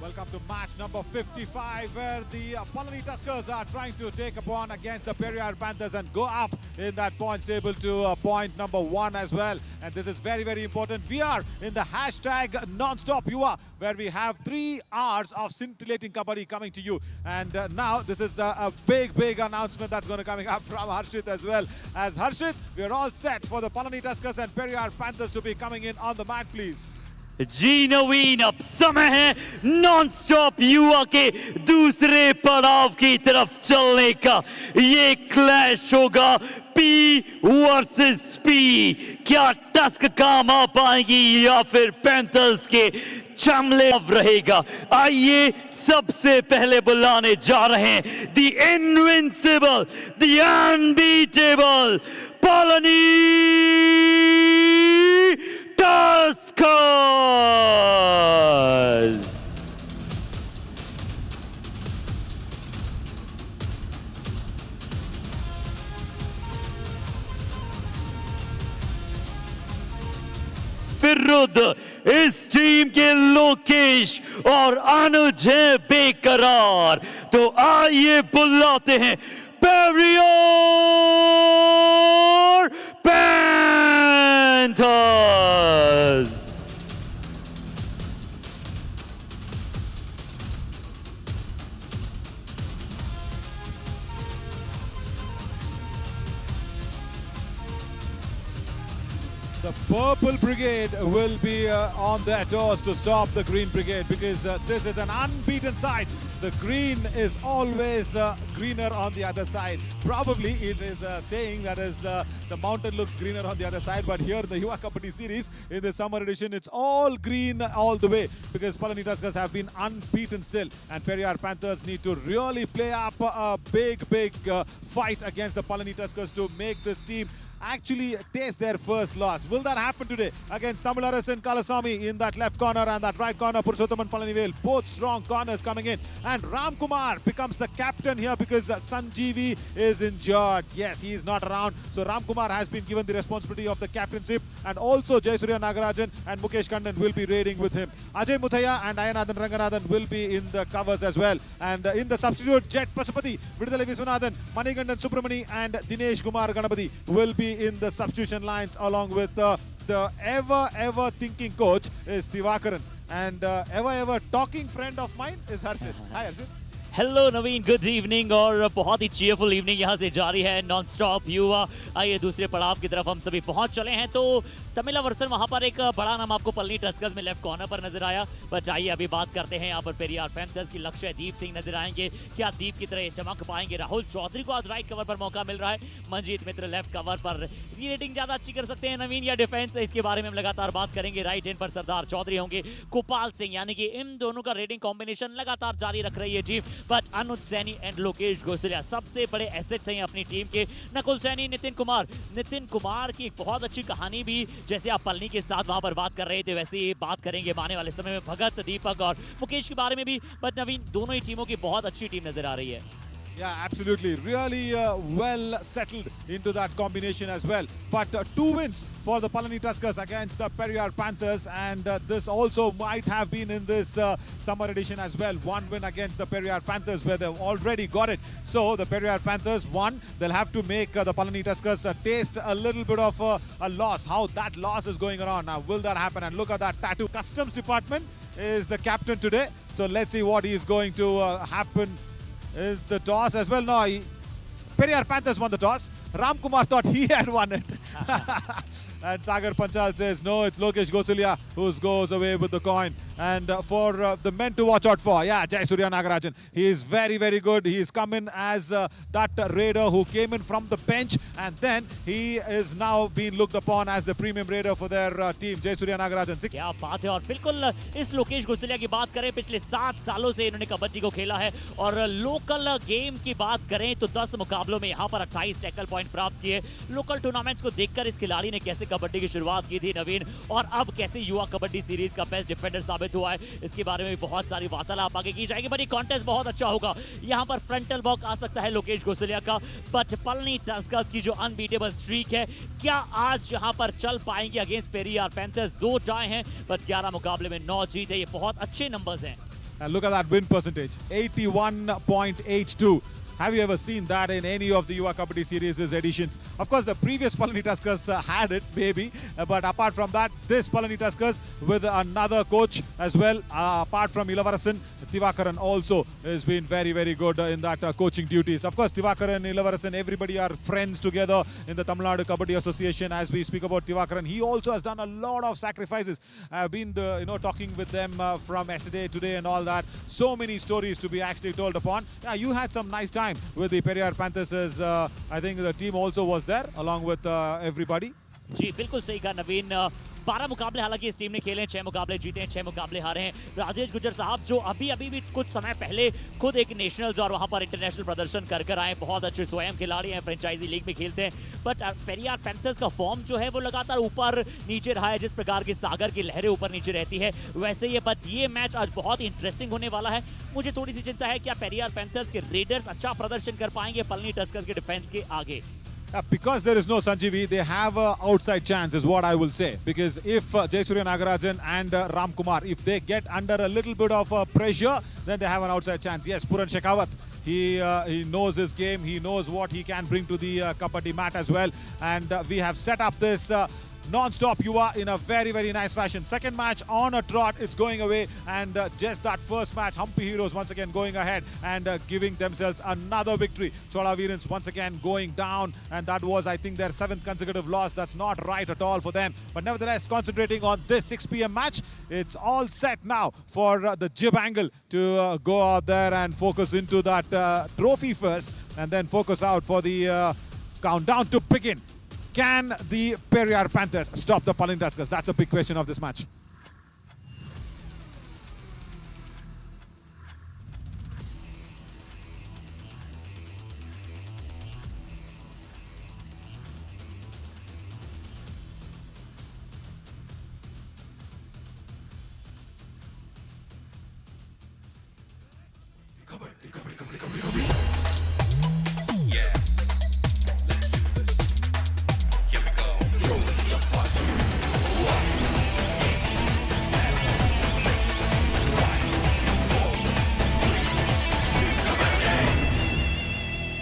Welcome to match number 55, where the Palani Tuskers are trying to take upon against the Periyar Panthers and go up in that points table to point number 1 as well. And this is very, very important. We are in the hashtag non-stop Yuva, where we have 3 hours of scintillating kabaddi coming to you. And now this is a big announcement that's going to coming up from Harshit as well. As Harshit, we are all set for the Palani Tuskers and Periyar Panthers to be coming in on the mat, please. जी नवीन, अब समय है non stop युवा के दूसरे पड़ाव की तरफ चलने का। ये क्लैश होगा पी वर्सेस पी। क्या टस्क काम आ पाएंगी या फिर पैंथर्स के चमले अब रहेगा। आइए सबसे पहले बुलाने जा रहे हैं द इनविंसिबल, द अनबीटेबल पालानी Tuskers! विरुद्ध इस टीम के लोकेश और अनुज है बेकरार। तो आइए बुलाते हैं Periyar Panthers! The Purple Brigade will be on their toes to stop the Green Brigade, because this is an unbeaten side. The green is always greener on the other side. Probably it is saying that is the mountain looks greener on the other side, but here in the Yuva Kabaddi series in the summer edition, it's all green all the way, because Palani Tuskers have been unbeaten still, and Periyar Panthers need to really play up a big fight against the Palani Tuskers to make this team actually taste their first loss. Will that happen today against Tamil Arasan Kalasamy in that left corner, and that right corner Purushothaman Palanivel? Both strong corners coming in, and Ram Kumar becomes the captain here because Sanjeevi is injured. Yes, he is not around, so Ram Kumar has been given the responsibility of the captainship, and also Jayasuriya Nagarajan and Mukesh Kannan will be raiding with him. Ajay Muthaiya and Ayanathan Ranganathan will be in the covers as well, and in the substitute, Jet Pasupati, Vidudalai Viswanathan, Manikandan Subramani and Dinesh Kumar Ganapati will be in the substitution lines, along with the ever thinking coach is Divakaran, and ever talking friend of mine is Harshit. Hi Harshit. Hello Naveen, good evening और बहुत ही cheerful evening यहाँ से जारी है non stop युवा। आइए दूसरे पड़ाव की तरफ हम सभी पहुँच चले हैं। तो तमिला वर्सन वहाँ पर एक बड़ा नाम आपको पलनी टस्कर्स में लेफ्ट कॉर्नर पर नजर आया। बट आइए अभी बात करते हैं यहाँ पर पेरियार पैंथर्स की। लक्ष्यदीप सिंह नजर आएंगे, क्या दीप की तरह चमक पाएंगे? राहुल चौधरी को आज राइट कवर पर मौका मिल रहा है, मंजीत मित्र लेफ्ट कवर पर। रेटिंग ज्यादा अच्छी कर सकते हैं नवीन या डिफेंस, इसके बारे में हम लगातार बात करेंगे। राइट एंड पर सरदार चौधरी होंगे, गोपाल सिंह, यानी कि इन दोनों का रेटिंग कॉम्बिनेशन लगातार जारी रख रही है जी। बट अनुज सैनी एंड लोकेश गोसलिया सबसे बड़े एसेट्स हैं अपनी टीम के। नकुल सैनी, नितिन कुमार की एक बहुत अच्छी कहानी भी, जैसे आप पलनी के साथ वहां पर बात कर रहे थे, वैसे ही बात करेंगे आने वाले समय में भगत, दीपक और मुकेश के बारे में भी। बट नवीन, दोनों ही टीमों की बहुत अच्छी टीम नजर आ रही है। Yeah, absolutely. Really well settled into that combination as well. But 2 wins for the Palani Tuskers against the Periyar Panthers, and this also might have been in this summer edition as well. 1 win against the Periyar Panthers, where they've already got it. So the Periyar Panthers won. They'll have to make the Palani Tuskers taste a little bit of a loss. How that loss is going around now. Will that happen? And look at that tattoo. Customs Department is the captain today. So let's see what is going to happen. Is the toss as well? No, Periyar Panthers won the toss. Ram Kumar thought he had won it. And Sagar Panchal says, no, it's Lokesh Gosalia who goes away with the coin. And for the men to watch out for, yeah, Jayasuriya Nagarajan. He is very good. He's come in as that raider who came in from the bench, and then he is now being looked upon as the premium raider for their team. Jayasuriya Nagarajan. क्या बात है। और बिल्कुल इस लोकेश गोसलिया की बात करें, पिछले 7 सालों से इन्होंने कबड्डी को खेला है, और लोकल गेम की बात करें तो 10 मुकाबलों में यहाँ पर 28 टैकल पॉइंट प्राप्त किए। लोकल टूर्नामेंट्स को देखकर इस खिलाड़ी ने कैसे कबड्डी की शुरुआत की थी नवीन, और अब कैसे युवा कबड्डी सीरीज का बेस्ट डिफेंडर साबित हुआ है, इसके बारे में भी बहुत सारी वार्तालाप आगे की जाएगी। बट ये कॉन्टेस्ट बहुत अच्छा होगा। यहाँ पर फ्रंटल वॉक आ सकता है लोकेश गोसलिया का, बट पलनी टस्कर्स की जो अनबीटेबल स्ट्रीक है, क्या आज यहाँ पर चल पाएंगे अगेंस्ट पेरियार पैंथर्स? 2 टाई हैं, बट 11 मुकाबले में 9 जीत है। ये बहुत अच्छे नंबर्स हैं। Look at that win percentage, 81.82. Have you ever seen that in any of the Yuva Kabaddi series editions? Of course, the previous Palani Tuskers had it, maybe. But apart from that, this Palani Tuskers with another coach as well. Apart from Ilavarasan, Thivakaran also has been very, very good in that coaching duties. Of course, Thivakaran, Ilavarasan, everybody are friends together in the Tamil Nadu Kabaddi Association. As we speak about Thivakaran, he also has done a lot of sacrifices. I've been talking with them from yesterday, today and all that. So many stories to be actually told upon. Yeah, you had some nice time with the Periyar Panthers. I think the team also was there along with everybody. जी बिल्कुल सही कहा नवीन 12 मुकाबले हालांकि इस team ने खेले हैं, 6 मुकाबले जीते हैं, 6 मुकाबले हारे हैं। राजेश गुज्जर साहब जो अभी भी कुछ समय पहले खुद एक नेशनल्स और वहां पर इंटरनेशनल प्रदर्शन कर आए, बहुत अच्छे स्वयं खिलाड़ी हैं, फ्रेंचाइजी लीग में खेलते हैं। बट पेरियार पैंथर्स का फॉर्म जो है वो लगातार ऊपर नीचे रहा है, जिस प्रकार की सागर की लहरें ऊपर नीचे रहती है वैसे ही। बट ये मैच आज बहुत इंटरेस्टिंग होने वाला है। मुझे थोड़ी सी चिंता है क्या पेरियार पैंथर्स के रेडर्स अच्छा प्रदर्शन कर पाएंगे पलनी टस्कर्स के डिफेंस के आगे? Because there is no Sanjeevi, they have an outside chance is what I will say. Because if Jayasurya Nagarajan and Ram Kumar, if they get under a little bit of pressure, then they have an outside chance. Yes, Puran Shekhawat, he knows his game. He knows what he can bring to the Kabaddi mat as well. And we have set up this non-stop Yuva in a very, very nice fashion. Second match on a trot, it's going away. And just that first match, Hampi Heroes once again going ahead and giving themselves another victory. Chola Virans once again going down. And that was, I think, their 7th consecutive loss. That's not right at all for them. But nevertheless, concentrating on this 6 p.m. match, it's all set now for the jib angle to go out there and focus into that trophy first. And then focus out for the countdown to begin. Can the Periyar Panthers stop the Palani Tuskers? That's a big question of this match.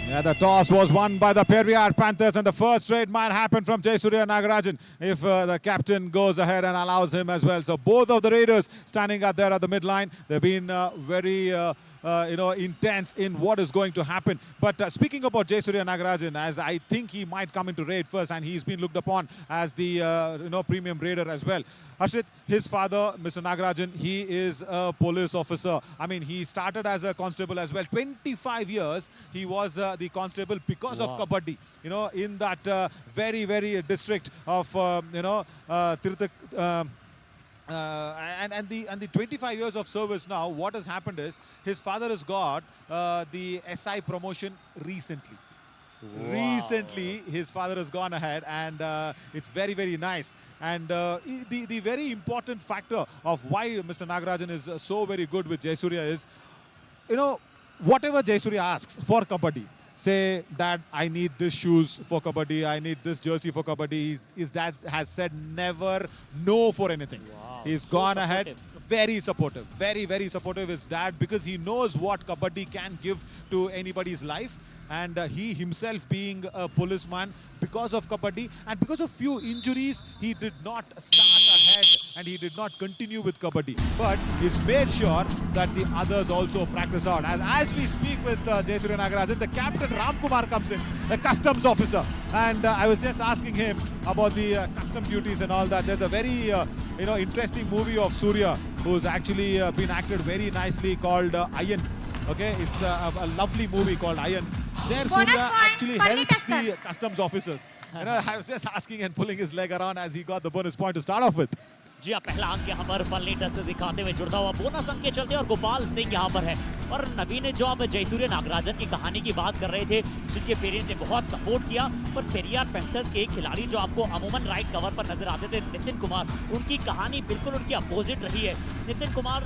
Yeah, the toss was won by the Periyar Panthers, and the first trade might happen from Jayasurya Nagarajan if the captain goes ahead and allows him as well. So both of the Raiders standing out there at the midline. They've been very intense in what is going to happen. But speaking about Jayasurya Nagarajan, as I think he might come into raid first, and he's been looked upon as the premium raider as well. Harshit, his father, Mr. Nagarajan, he is a police officer. I mean, he started as a constable as well. 25 years he was the constable because of Kabaddi. In that very, very district of Tirthak. And the 25 years of service now, what has happened is his father has got the SI promotion recently. Wow. Recently, his father has gone ahead, and it's very, very nice. And the very important factor of why Mr. Nagarajan is so very good with Jayasurya is, whatever Jayasurya asks for Kabaddi, say, Dad, I need this shoes for Kabaddi, I need this jersey for Kabaddi. His dad has said never no for anything. Wow. He's gone ahead. Very supportive. Very, very supportive, his dad, because he knows what Kabaddi can give to anybody's life. And he himself being a policeman, because of Kabaddi and because of few injuries, he did not start ahead and he did not continue with Kabaddi. But he's made sure that the others also practice out. As we speak with Jayasurya Nagarajan, the captain Ram Kumar comes in, the customs officer. And I was just asking him about the custom duties and all that. There's a very interesting movie of Surya who's actually been acted very nicely called Iron. Okay, it's a lovely movie called Iron. There Surya actually helps the customs officers. I was just asking and pulling his leg around as he got the bonus point to start off with. जी हाँ, पहला अंक यहाँ पर Palani Tuskers दिखाते हुए जुड़ता हुआ bonus अंक के चलते और गोपाल सिंह यहाँ पर है। और नवीन ने जो आप जयसूर्य नागराजन की कहानी की बात कर रहे थे, जिनके पेरेंट्स ने बहुत सपोर्ट किया, पर पेरियार पैंथर्स के एक खिलाड़ी जो आपको अमूमन राइट कवर पर नजर आते थे, नितिन कुमार, उनकी कहानी बिल्कुल उनकी अपोजिट रही है। नितिन कुमार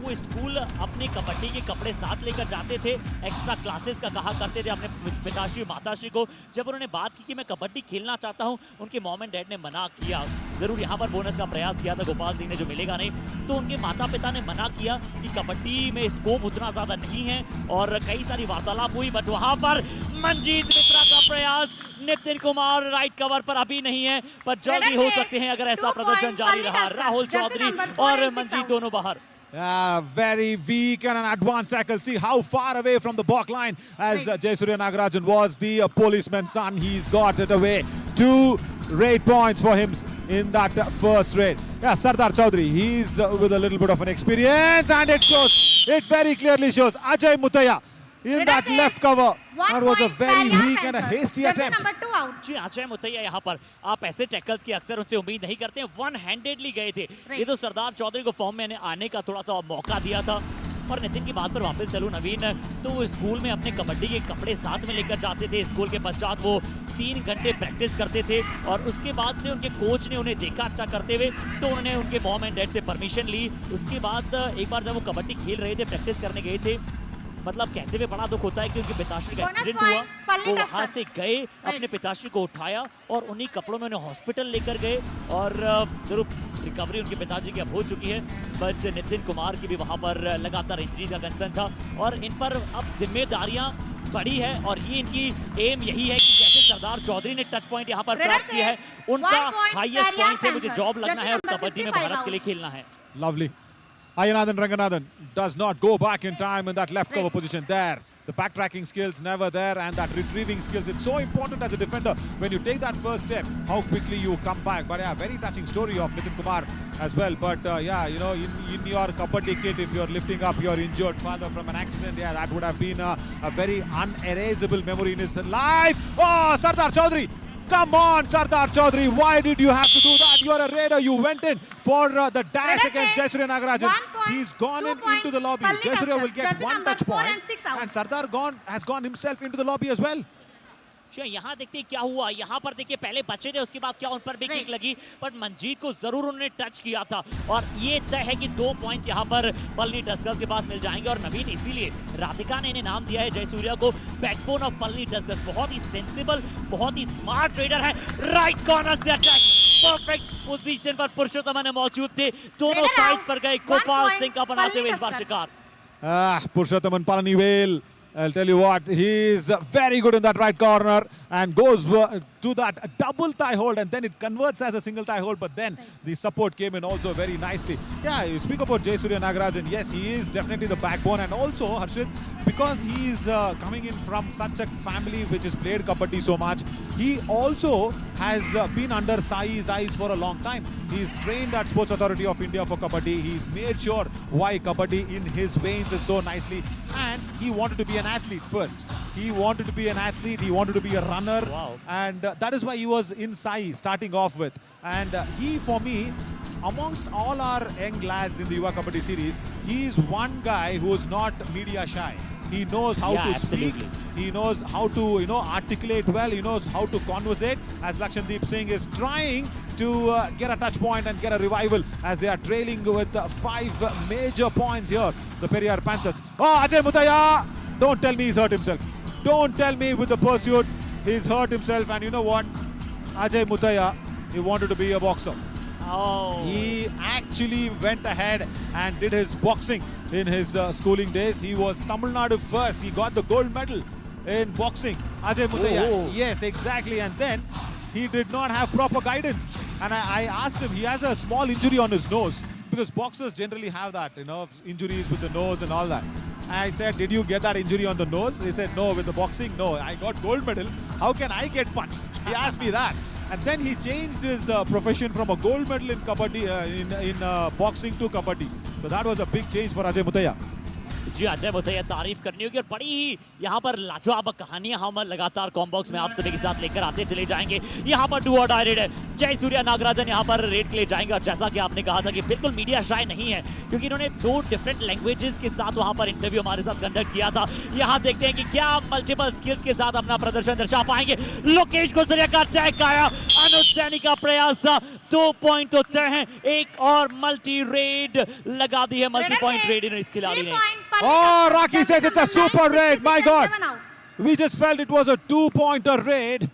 वो स्कूल अपने कबड्डी के कपड़े साथ लेकर जाते थे, एक्स्ट्रा क्लासेस का कहा करते थे अपने पिताश्री माताश्री को। जब उन्होंने बात की कि मैं कबड्डी खेलना चाहता हूं, उनके मॉम एंड डैड ने मना किया। जरूर यहाँ पर बोनस का प्रयास किया था गोपाल सिंह ने, जो मिलेगा नहीं, तो उनके माता पिता ने मना किया कि कबड्डी में स्कोप उतना ज्यादा नहीं है, और कई सारी वार्तालाप हुई। बट वहां पर मंजीत मित्रा का प्रयास, नितिन कुमार राइट कवर पर अभी नहीं है, पर जल्दी हो सकते हैं अगर ऐसा प्रदर्शन जारी रहा। राहुल चौधरी और मंजीत दोनों बाहर। Very weak and an advanced tackle. See how far away from the block line as Jayasurya Nagarajan was the policeman's son. He's got it away. 2 raid points for him in that first raid. Yeah, Sardar Chaudhary, he's with a little bit of an experience, and it shows. It very clearly shows. Ajay Mutaya in that left cover. That was a very weak and a hasty attempt. जी, अजय मुतैया यहाँ पर आप ऐसे tackles की अक्सर उनसे उम्मीद नहीं करते हैं। वन हैंडेडली गए थे। ये तो सरदार चौधरी को फॉर्म में आने का थोड़ा सा मौका दिया था। और नितिन की बात पर वापस चलूं नवीन, तो वो स्कूल में अपने कबड्डी के कपड़े साथ में लेकर जाते थे। स्कूल के पश्चात वो 3 घंटे प्रैक्टिस करते थे, और उसके बाद से उनके कोच ने उन्हें देखा अच्छा करते हुए, तो उन्होंने उनके मॉम एंड डैड से परमिशन ली। उसके बाद एक बार जब वो कबड्डी खेल रहे थे, प्रैक्टिस करने गए थे, मतलब कहते हुए बड़ा दुख होता है कि उनके पिताश्री का एक्सीडेंट हुआ। वो वहां से गए, अपने पिताश्री को उठाया और उन्हीं कपड़ों में उन्हें हॉस्पिटल लेकर गए, और जरूर रिकवरी उनके पिताजी की अब हो चुकी है। बट नितिन कुमार की भी वहां पर लगातार इंजरी का कंसर्न था, और इन पर अब जिम्मेदारियां बड़ी है, और ये इनकी एम यही है कि जैसे सरदार चौधरी ने टच पॉइंट यहाँ पर प्राप्त किया है, उनका हाईएस्ट पॉइंट है मुझे जॉब लगना है और कबड्डी में भारत के लिए खेलना है। Lovely. Ayanathan Ranganathan does not go back in time in that left cover position there. The backtracking skills never there, and that retrieving skills. It's so important as a defender when you take that first step, how quickly you come back. But yeah, very touching story of Nitin Kumar as well. But yeah, you know, in your kabaddi kit, if you're lifting up your injured father from an accident, yeah, that would have been a very unerasable memory in his life. Oh, Sardar Chaudhary. Come on, Sardar Chaudhary, why did you have to do that? You're a raider. You went in for the dash against Jayasurya Nagarajan. He's gone into the lobby. Jayasurya will get 1 touch point, and Sardar has gone himself into the lobby as well. यहाँ देखते क्या हुआ। यहाँ पर देखिए पहले बचे थे, उसके बाद क्या उन पर भी किक लगी, बट मंजीत को जरूर उन्होंने टच किया था, और ये तय है कि 2 पॉइंट यहाँ पर पलनी टस्कर्स के पास मिल जाएंगे। और नवीन, इसीलिए राधिका ने इन्हें नाम दिया है जयसूर्या को बैकबोन ऑफ पलनी टस्कर्स। बहुत ही सेंसिबल, बहुत ही स्मार्ट रेडर है। राइट कॉर्नर से अटैक, परफेक्ट पोजीशन पर पुरुषोत्तम मौजूद थे, दोनों साइड पर गए। गोपाल सिंह का बनाते हुए इस बार शिकार। Purushottam Palani, I'll tell you what, he's very good in that right corner and goes to that double thigh hold, and then it converts as a single thigh hold, but then the support came in also very nicely. Yeah, you speak about Jayasurya Nagarajan. Yes, he is definitely the backbone, and also Harshit, because he is coming in from such a family which has played kabaddi so much, he also has been under Sai's eyes for a long time. He's trained at Sports Authority of India for kabaddi. He's made sure why kabaddi in his veins is so nicely, and he wanted to be an athlete first. He wanted to be an athlete, he wanted to be a runner. Wow. And that is why he was in Sai starting off with. And he, for me, amongst all our young lads in the Yuva Kabaddi series, he is one guy who is not media shy. He knows how to speak. He knows how to, articulate well. He knows how to conversate. As Lakshandeep Singh is trying to get a touch point and get a revival as they are trailing with 5 major points here, the Periyar Panthers. Oh, Ajay Mutaya! Don't tell me he's hurt himself. Don't tell me with the pursuit he's hurt himself. And you know what? Ajay Mutaya, he wanted to be a boxer. Oh. He actually went ahead and did his boxing in his schooling days. He was Tamil Nadu first. He got the gold medal in boxing. Ajay Mutaya. Oh. Yes, exactly. And then he did not have proper guidance. And I asked him, he has a small injury on his nose, because boxers generally have that, injuries with the nose and all that. And I said, did you get that injury on the nose? He said, no, with the boxing, no. I got gold medal. How can I get punched? He asked me that. And then he changed his profession from a gold medal in kabaddi, in boxing to kabaddi. So that was a big change for Ajay Mutaya. जी अजय मुथैया तारीफ करनी होगी और बड़ी ही यहाँ पर लाजवाब कहानियां हम लगातार कॉम्बॉक्स में आप सभी के साथ लेकर आते चले जाएंगे। यहाँ पर डू और डाई रेड है, जय सूर्या नागराजन यहाँ पर रेड के लिए जाएंगे और जैसा कि आपने कहा था कि बिल्कुल मीडिया शाय नहीं है क्योंकि इन्होंने 2 डिफरेंट लैंग्वेजेस के साथ वहां पर इंटरव्यू हमारे साथ कंडक्ट किया था। यहाँ देखते हैं कि क्या मल्टीपल स्किल्स के साथ अपना प्रदर्शन दर्शा पाएंगे। लोकेश गुजरिया का अटैक आया, अनुज सैनी का प्रयास था, 2 पॉइंट तो तय हैं, एक और मल्टी रेड लगा दी है, मल्टी पॉइंट रेड इस खिलाड़ी ने। Oh, Rocky says it's a super raid. My God. We just felt it was a 2-pointer raid.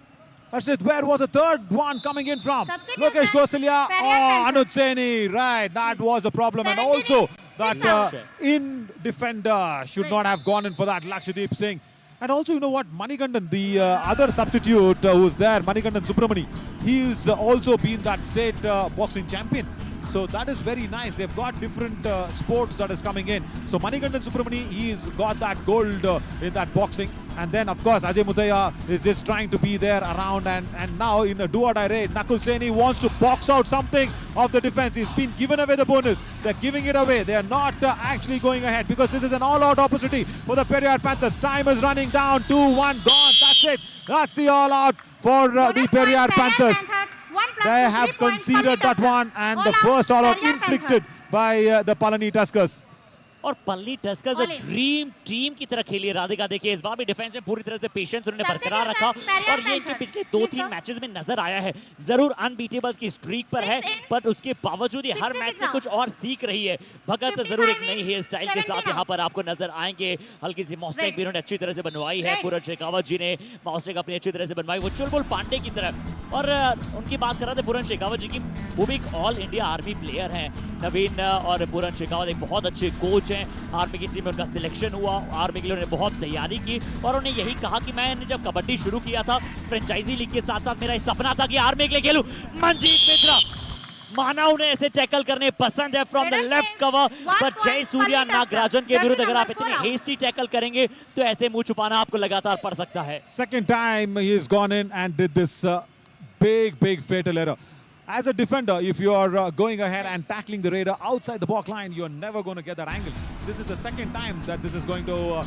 Harshit, where was the third one coming in from? Lokesh Gosalia. Oh, Anuj Saini. Right. That was a problem. And also that in defender should not have gone in for that. Lakshdeep Singh. And also, you know what? Manikandan, the other substitute who's there, Manikandan Subramani, he's also been that state boxing champion. So that is very nice. They've got different sports that is coming in. So Manikandan Subramani, he's got that gold in that boxing. And then, of course, Ajay Muthaiya is just trying to be there around. And now in a do-or-die raid, Nakul Saini wants to box out something of the defense. He's been given away the bonus. They're giving it away. They're not actually going ahead because this is an all-out opportunity for the Periyar Panthers. Time is running down. 2-1 gone. That's it. That's the all-out for the Periyar Panthers. They have conceded that one, and the first all-out inflicted by the Palani Tuskers. और पल्ली Tuskers dream team की तरह खेली है राधिका। देखिए इस बार भी defence में पूरी तरह से पेशेंस उन्होंने बरकरार रखा और ये इनके पिछले 2-3 मैचेस में नजर आया है। जरूर अनबीटेबल की स्ट्रीक पर है पर उसके बावजूद ये हर मैच से कुछ और सीख रही है। भगत जरूर एक नई हेयर स्टाइल के साथ यहाँ पर आपको नजर आएंगे। हल्की सी मॉस्टेक भी उन्होंने अच्छी तरह से बनवाई है। पूरन शेखावत जी ने मॉस्टेक अपनी अच्छी तरह से बनवाई, वो चुलबुल पांडे की तरह। और उनकी बात कर रहे थे पूरन शेखावत जी की, वो भी एक ऑल इंडिया आर्मी प्लेयर है। नवीन और पूरन शेखावत एक बहुत अच्छे कोच हैं। आर्मी की टीम में उनका सिलेक्शन हुआ, आर्मी के लिए उन्होंने बहुत तैयारी की और उन्हें यही कहा कि मैंने जब कबड्डी शुरू किया था फ्रेंचाइजी लीग के साथ साथ मेरा सपना था कि आर्मी के लिए खेलूं। मनजीत मित्रा माना उन्हें ऐसे टैकल करने पसंद है from the left cover, but जय सूर्या नागराजन के विरुद्ध अगर आप इतने हेस्टी टैकल करेंगे तो ऐसे मुंह छुपाना आपको लगातार पड़ सकता है। Second time he has gone in and did this big fatal error. As a defender, if you are going ahead and tackling the raider outside the block line, you're never going to get that angle. This is the second time that this is going to,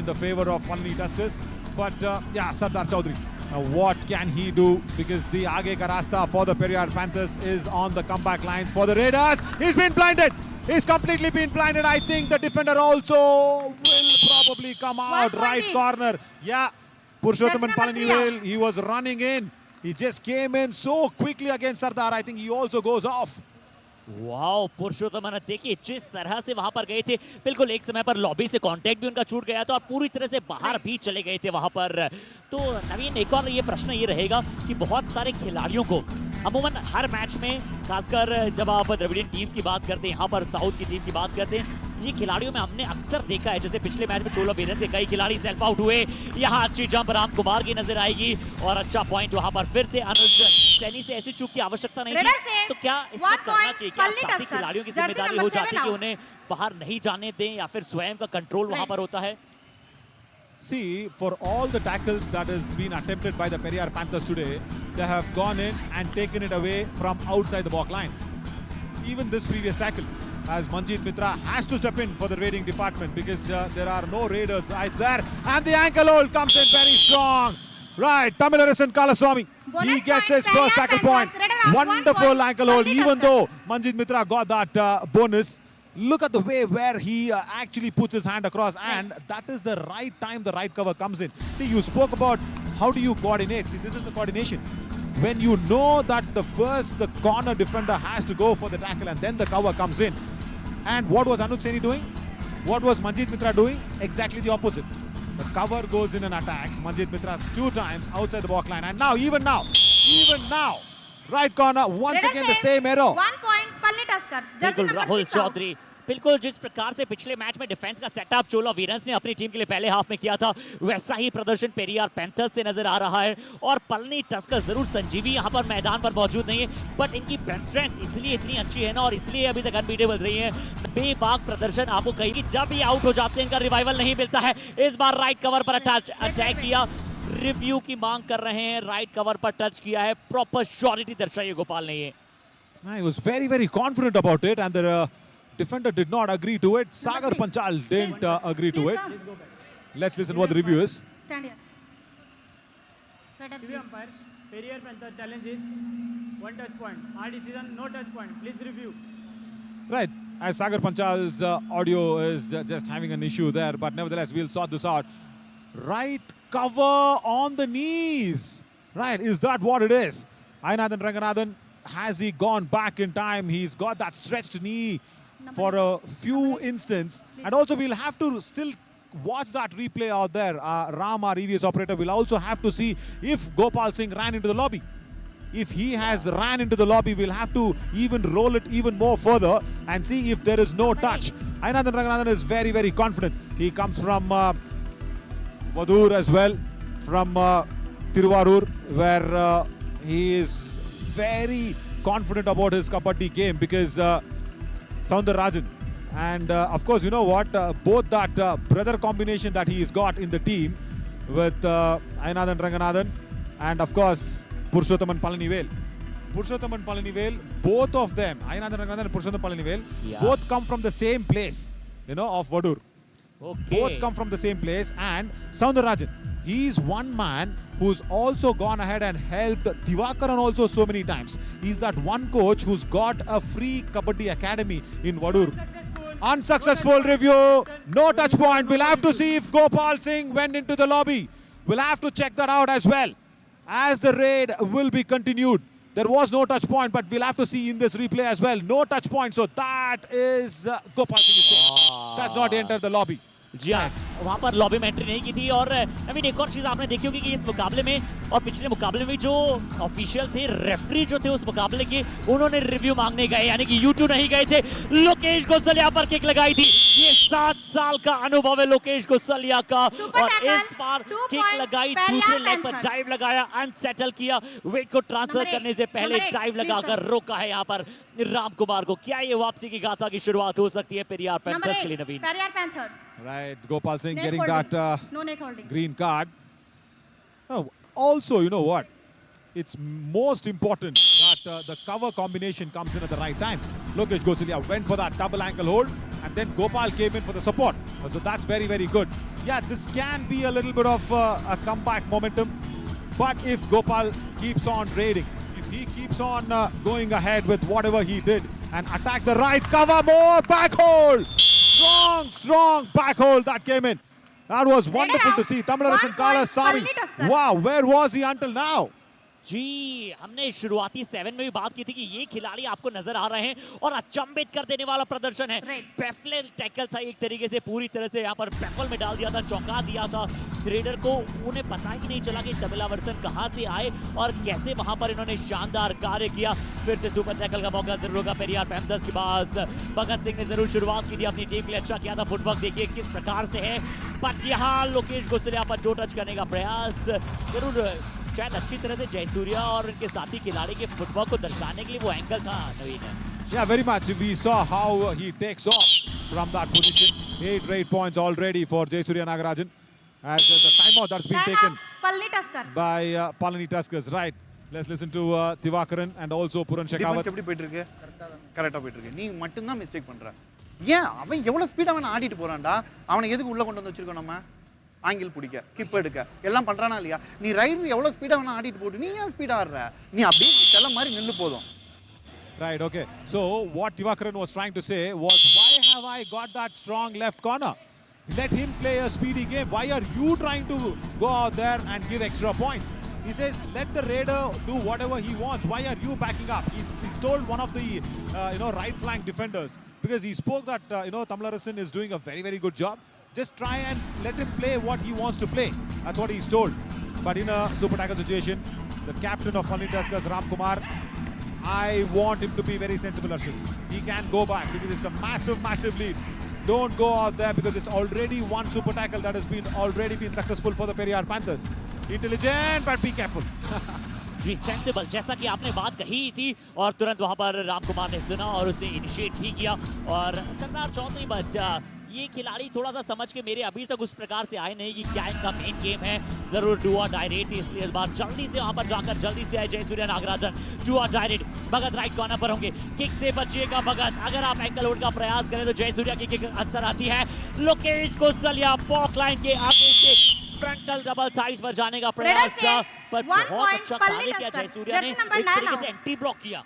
in the favor of Palani Tuskers. But yeah, Sardar Chaudhary. Now what can he do? Because the Aage ka rasta for the Periyar Panthers is on the comeback lines for the Raiders. He's been blinded. He's completely been blinded. I think the defender also will probably come out. Right corner. Yeah, Purushothaman Palani will. He was running in. He just came in so quickly against Sardar. I think he also goes off. Wow, Purushottam देखिए जिस तरह से वहां पर गए थे, बिल्कुल एक समय पर लॉबी से कांटेक्ट भी उनका छूट गया था और पूरी तरह से बाहर भी चले गए थे वहां पर। तो नवीन एक और ये प्रश्न ये रहेगा कि बहुत सारे खिलाड़ियों को अमूमन हर मैच में, खासकर जब आप द्रविडियन टीम्स की बात करते हैं, यहाँ पर साउथ की टीम की बात करते हैं, ये खिलाड़ियों में हमने अक्सर देखा है, जैसे पिछले मैच में चोला वीरन से कई खिलाड़ी सेल्फ आउट हुए। यहाँ अच्छी जंप राम कुमार की नजर आएगी और अच्छा पॉइंट वहां पर फिर से अनुज सैनी से ऐसी चूक की आवश्यकता नहीं थी। तो क्या इसमें करना चाहिए, क्या साथी खिलाड़ियों की जिम्मेदारी हो जाती है कि उन्हें बाहर नहीं जाने दें या फिर स्वयं का कंट्रोल वहां पर होता है? See, for all the tackles that has been attempted by the Periyar Panthers today, they have gone in and taken it away from outside the block line. Even this previous tackle, as Manjeet Mitra has to step in for the raiding department because there are no raiders right there. And the ankle hold comes in very strong. Right, Tamilarasan Kalaswamy, he gets his first tackle point. Wonderful ankle hold, even though Manjeet Mitra got that bonus. Look at the way where he actually puts his hand across, and that is the right time the right cover comes in. See, you spoke about how do you coordinate. See, this is the coordination. When you know that the corner defender has to go for the tackle and then the cover comes in. And what was Anuj Saini doing? What was Manjeet Mitra doing? Exactly the opposite. The cover goes in and attacks Manjeet Mitra 2 times outside the block line. And now, even now, right corner, once again the same error. 1 point, Palani Tuskers. बिल्कुल राहुल चौधरी, बिल्कुल जिस प्रकार से पिछले match में defence का setup चोला वीरंस ने अपनी टीम के लिए पहले हाफ में किया था, वैसा ही प्रदर्शन पेरियार पैंथर्स से नजर आ रहा है। और पलनी टस्कर जरूर संजीवी यहाँ पर मैदान पर मौजूद नहीं है, बट इनकी बेंच स्ट्रेंथ इसलिए इतनी अच्छी है ना, और इसलिए अभी तक अनबीटेबल रही है। बेबाक प्रदर्शन आपको कहीं कि जब ये आउट हो जाते हैं इनका रिवाइवल नहीं मिलता है। इस बार राइट कवर पर अटैक किया, रिव्यू की मांग कर रहे हैं, राइट कवर पर टच किया है, प्रॉपर श्योरिटी दर्शाई गोपाल ने ये। He was very confident about it, and the defender did not agree to it. Sagar Panchal didn't agree to it. Let's listen what the review is. Stand here. TV umpire, Periyar Panther challenge is 1 touch point. Our decision, no touch point. Please review. Right, as Sagar Panchal's audio is just having an issue there, but nevertheless, we'll sort this out. Right cover on the knees. Right, is that what it is? Ainathan Ranganathan, has he gone back in time? He's got that stretched knee for a few instants. And also, we'll have to still watch that replay out there. Ram, our EVS operator, will also have to see if Gopal Singh ran into the lobby. If he has ran into the lobby, we'll have to even roll it even more further and see if there is no touch. Ainathan Ranganathan is very, very confident. He comes from Vadur as well, from Tiruvarur, where he is very confident about his Kabaddi game because Soundararajan. And of course, you know what? Both that brother combination that he's got in the team with Ainathan Ranganathan and of course Purushothaman Palani. Purushothaman Palani, both of them, Ainathan Ranganathan and Purushothaman Palani, both come from the same place, you know, of Vadur. Okay. Both come from the same place. And Soundararajan, he's one man who's also gone ahead and helped Divakaran also so many times. He's that one coach who's got a free Kabaddi academy in Vadur. Unsuccessful review. No touch point. We'll have to see if Gopal Singh went into the lobby. We'll have to check that out as well. As the raid will be continued. There was no touch point, but we'll have to see in this replay as well. No touch point. So that is Gopal Singh does not enter the lobby. जी हाँ, वहाँ पर lobby में entry नहीं की थी। और नवीन, एक और चीज़ आपने देखी होगी कि इस मुकाबले में और पिछले मुकाबले में जो ऑफिशियल थे, रेफरी जो थे उस मुकाबले के, उन्होंने रिव्यू मांगने गए, यानी कि U2 नहीं गए थे। लोकेश गोसलिया पर किक लगाई थी। ये 7 साल का अनुभव है लोकेश गोसलिया का, और इस बार किक लगाई, दूसरे लेग पर डाइव लगाया, अनसेटल किया, वेट को ट्रांसफर करने से पहले डाइव लगाकर रोका है यहाँ पर राम कुमार को। क्या ये वापसी की गाथा की शुरुआत हो सकती है पेरियार पैंथर्स के लिए? नवीन, Periyar Panthers. Right, Gopal Singh Neck getting holding. that No neck holding. green card. Oh, also, you know what? It's most important that the cover combination comes in at the right time. Lokesh Gosalia went for that double ankle hold, and then Gopal came in for the support. So that's very, very good. Yeah, this can be a little bit of a comeback momentum. But if Gopal keeps on raiding, if he keeps on going ahead with whatever he did and attack the right cover, more back hold. Strong back hold that came in. That was wonderful to see. Tamilarasan Kala Sami. Wow, where was he until now? जी, हमने शुरुआती 7 में भी बात की थी कि ये खिलाड़ी आपको नजर आ रहे हैं और अचंभित कर देने वाला प्रदर्शन है। बेफल टैकल था, एक तरीके से पूरी तरह से यहाँ पर बेफल में डाल दिया था, चौंका दिया था रेडर को। उन्हें पता ही नहीं चला कि तमिलावर्सन कहां से आए और कैसे वहां पर इन्होंने शानदार कार्य किया। फिर से सुपर टैकल का मौका जरूर होगा पेरियार पैंथर्स के पास। भगत सिंह ने जरूर शुरुआत की थी, अपनी टीम के लिए अच्छा किया था। फुटवर्क देखिए किस प्रकार से है, बट यहाँ लोकेश गोसलिया पर टो टच करने का प्रयास जरूर शायद अच्छी तरह से जयसूर्या और उनके साथी खिलाड़ी के फुटवर्क को दर्शाने के लिए वो एंगल था। नवीन, Yeah, very much. We saw how he takes off from that position. 8 raid points already for Jayasuriya Nagarajan. As there's a timeout that's been taken by Palani Tuskers. Right. Let's listen to Divakaran and also Puran Shekhawat. எப்படி போயிட்டு இருக்கு? கரெக்ட்டா போயிட்டு இருக்கு. நீ மட்டும் தான் mistake பண்ற. ஏன் அவன் எவ்வளவு ஸ்பீடா அவன் ஆடிட்டு போறான்டா? அவனை எதுக்கு உள்ள கொண்டு வந்து வச்சிருக்கோம் நம்ம? ஆங்கிள் பிடிக்க, கிப் எடுக்க எல்லாம் பண்றானா இல்லையா? நீ ரைட் எவ்வளவு ஸ்பீடா அவனை ஆடிட்டு போட்டு நீ ஏன் ஸ்பீடா ஆடுற? நீ அப்படியே செல்ல மாதிரி நின்னு போதும். Right, okay. So what Divakaran was trying to say was, why have I got that strong left corner? Let him play a speedy game. Why are you trying to go out there and give extra points? He says, let the raider do whatever he wants. Why are you backing up? He's told one of the right flank defenders, because he spoke that Tamilarasan is doing a very, very good job. Just try and let him play what he wants to play. That's what he's told. But in a super tackle situation, the captain of Palani Tuskers, Ram Kumar, I want him to be very sensible, Arshil. He can go back because it's a massive, massive lead. Don't go out there because it's already one super tackle that has already been successful for the Periyar Panthers. Intelligent, but be careful. जी, sensible, जैसा कि आपने बात कही थी और तुरंत वहां पर राम कुमार ने सुना और उसे इनिशिएट भी किया। और सरदार चौधरी, बट ये खिलाड़ी थोड़ा सा समझ के मेरे अभी तक उस प्रकार से आए नहीं कि क्या इनका मेन गेम है। जरूर डू और डाई रेड थी, इसलिए इस बार जल्दी से वहां पर जाकर जल्दी से आए जयसूर्या नागराजन। डू और डाई रेड, भगत राइट कॉर्नर पर होंगे, किक से बचिएगा भगत। अगर आप एंकल होल्ड का प्रयास करें तो जयसूर्या की किक अक्सर आती है। लोकेश गोसलिया पॉक लाइन के आगे से फ्रंटल डबल थाइस पर जाने का प्रयास, पर बहुत अच्छा कार्य किया जयसूर्या ने, एक तरीके से एंटी ब्लॉक किया।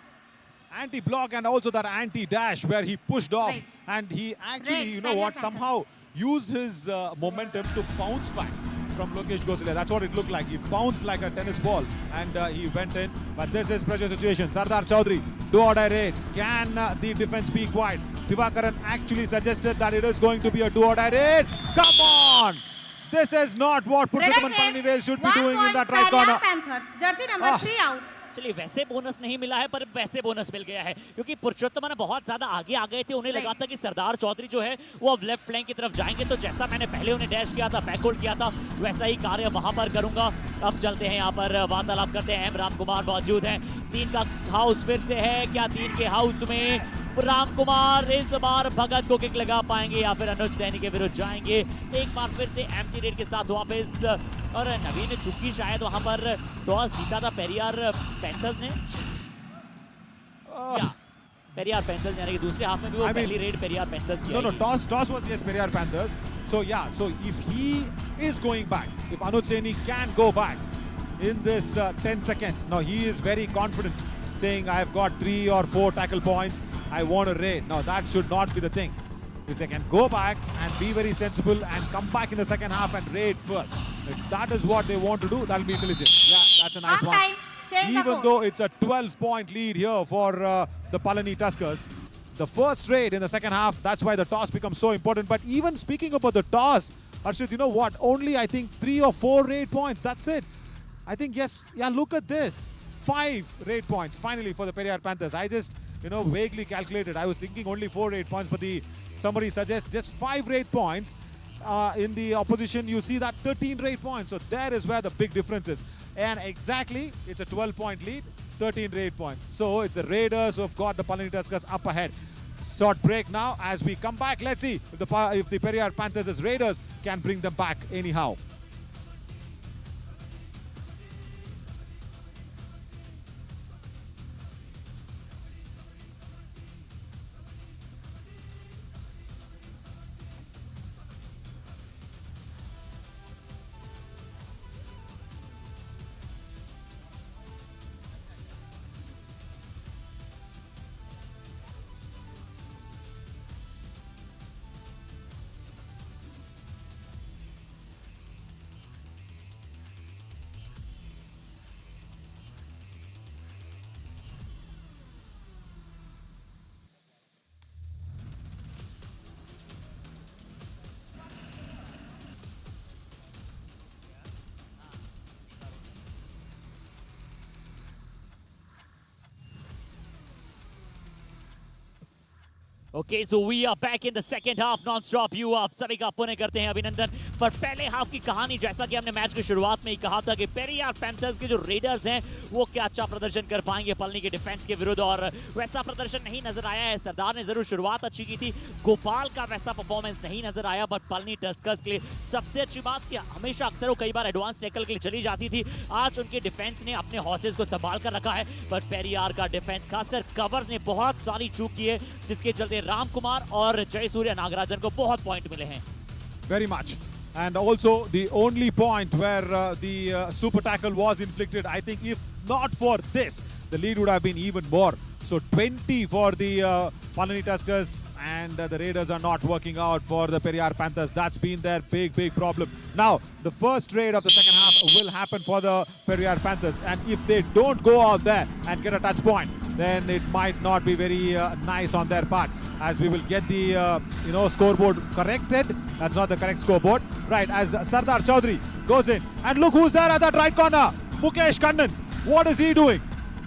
Anti-block and also that anti-dash where he pushed off and he actually, you know what, somehow used his momentum to bounce back from Lokesh Gosalia. That's what it looked like. He bounced like a tennis ball and he went in. But this is pressure situation. Sardar Chaudhary, do or die raid. Can the defense be quiet? Divakaran actually suggested that it is going to be a do or die raid. Come on! This is not what Purushottam Palani should be doing in that right corner. Panthers, jersey number 3 out. चलिए वैसे bonus नहीं मिला है पर वैसे bonus मिल गया है क्योंकि पुरुषोत्तम बहुत ज्यादा आगे आ गए थे। उन्हें लगा था कि सरदार चौधरी जो है वो अब लेफ्ट फ्लैंक की तरफ जाएंगे, तो जैसा मैंने पहले उन्हें डैश किया था, बैक होल्ड किया था, वैसा ही कार्य वहां पर करूंगा। अब चलते हैं यहाँ पर वार्तालाप करते हैं। एम राम कुमार मौजूद हैं। 3 का हाउस फिर से है, क्या 3 के हाउस में राम कुमार इस बार भगत को किक लगा पाएंगे या फिर अनुज सैनी के विरुद्ध जाएंगे? एक बार फिर से एम्प्टी रेड के साथ वापस, और नवीन ने चुकी शायद वहां पर टॉस जीता था पेरियार पैंथर्स ने, या पेरियार पैंथर्स, यानी कि दूसरे हाफ में भी वो पहली रेड पेरियार पैंथर्स की। No, toss was yes Periyar Panthers. So yeah, so if he is going back, if Anuj Saini can go back in this 10 seconds, now he is very confident, saying I've got 3 or 4 tackle points, I want to raid. Now that should not be the thing. If they can go back and be very sensible and come back in the second half and raid first, if that is what they want to do, that'll be intelligent. Yeah, that's a nice one. Even though it's a 12-point lead here for the Palani Tuskers, the first raid in the second half, that's why the toss becomes so important. But even speaking about the toss, Arshit, you know what? Only I think 3 or 4 raid points. That's it. I think, yes, yeah, look at this. 5 raid points finally for the Periyar Panthers. I just, you know, vaguely calculated. I was thinking only 4 raid points, but the summary suggests just 5 raid points. In the opposition, you see that 13 raid points. So there is where the big difference is. And exactly, it's a 12-point lead, 13 raid points. So it's the Raiders who have got the Palani Tuskers up ahead. Short break now. As we come back, let's see if the Periyar Panthers' Raiders can bring them back anyhow. Okay, so we are back in the second half, non-stop you up. सभी का पुनः करते हैं अभिनंदन। पर पहले half की कहानी, जैसा कि हमने मैच की शुरुआत में ही कहा था कि पेरियार पैंथर्स के जो रेडर्स हैं वो क्या अच्छा प्रदर्शन कर पाएंगे पलनी के डिफेंस के विरुद्ध, और वैसा प्रदर्शन नहीं नजर आया है। सरदार ने जरूर शुरुआत अच्छी की थी, गोपाल का वैसा परफॉर्मेंस नहीं नजर आया, बट पलनी टस्कर्स के लिए सबसे अच्छी बात कि हमेशा अक्सर वो कई बार एडवांस टैकल के लिए चली जाती थी। आज उनके डिफेंस ने अपने हॉर्सेस को संभाल कर रखा है, बट पेरियार का डिफेंस खासकर कवर्स ने बहुत सारी चूक की है, जिसके चलते राम कुमार और जयसूर्या नागराजन को बहुत पॉइंट मिले हैं। Very much. And also the only point where the super tackle was inflicted, I think if not for this, the lead would have been even more. So 20 for the Palani Tuskers, and the Raiders are not working out for the Periyar Panthers. That's been their big problem. Now, the first raid of the second half will happen for the Periyar Panthers, and if they don't go out there and get a touch point, then it might not be very nice on their part, as we will get the scoreboard corrected. That's not the correct scoreboard. Right, as Sardar Chaudhary goes in, and look who's there at that right corner. Mukesh Kannan. What is he doing?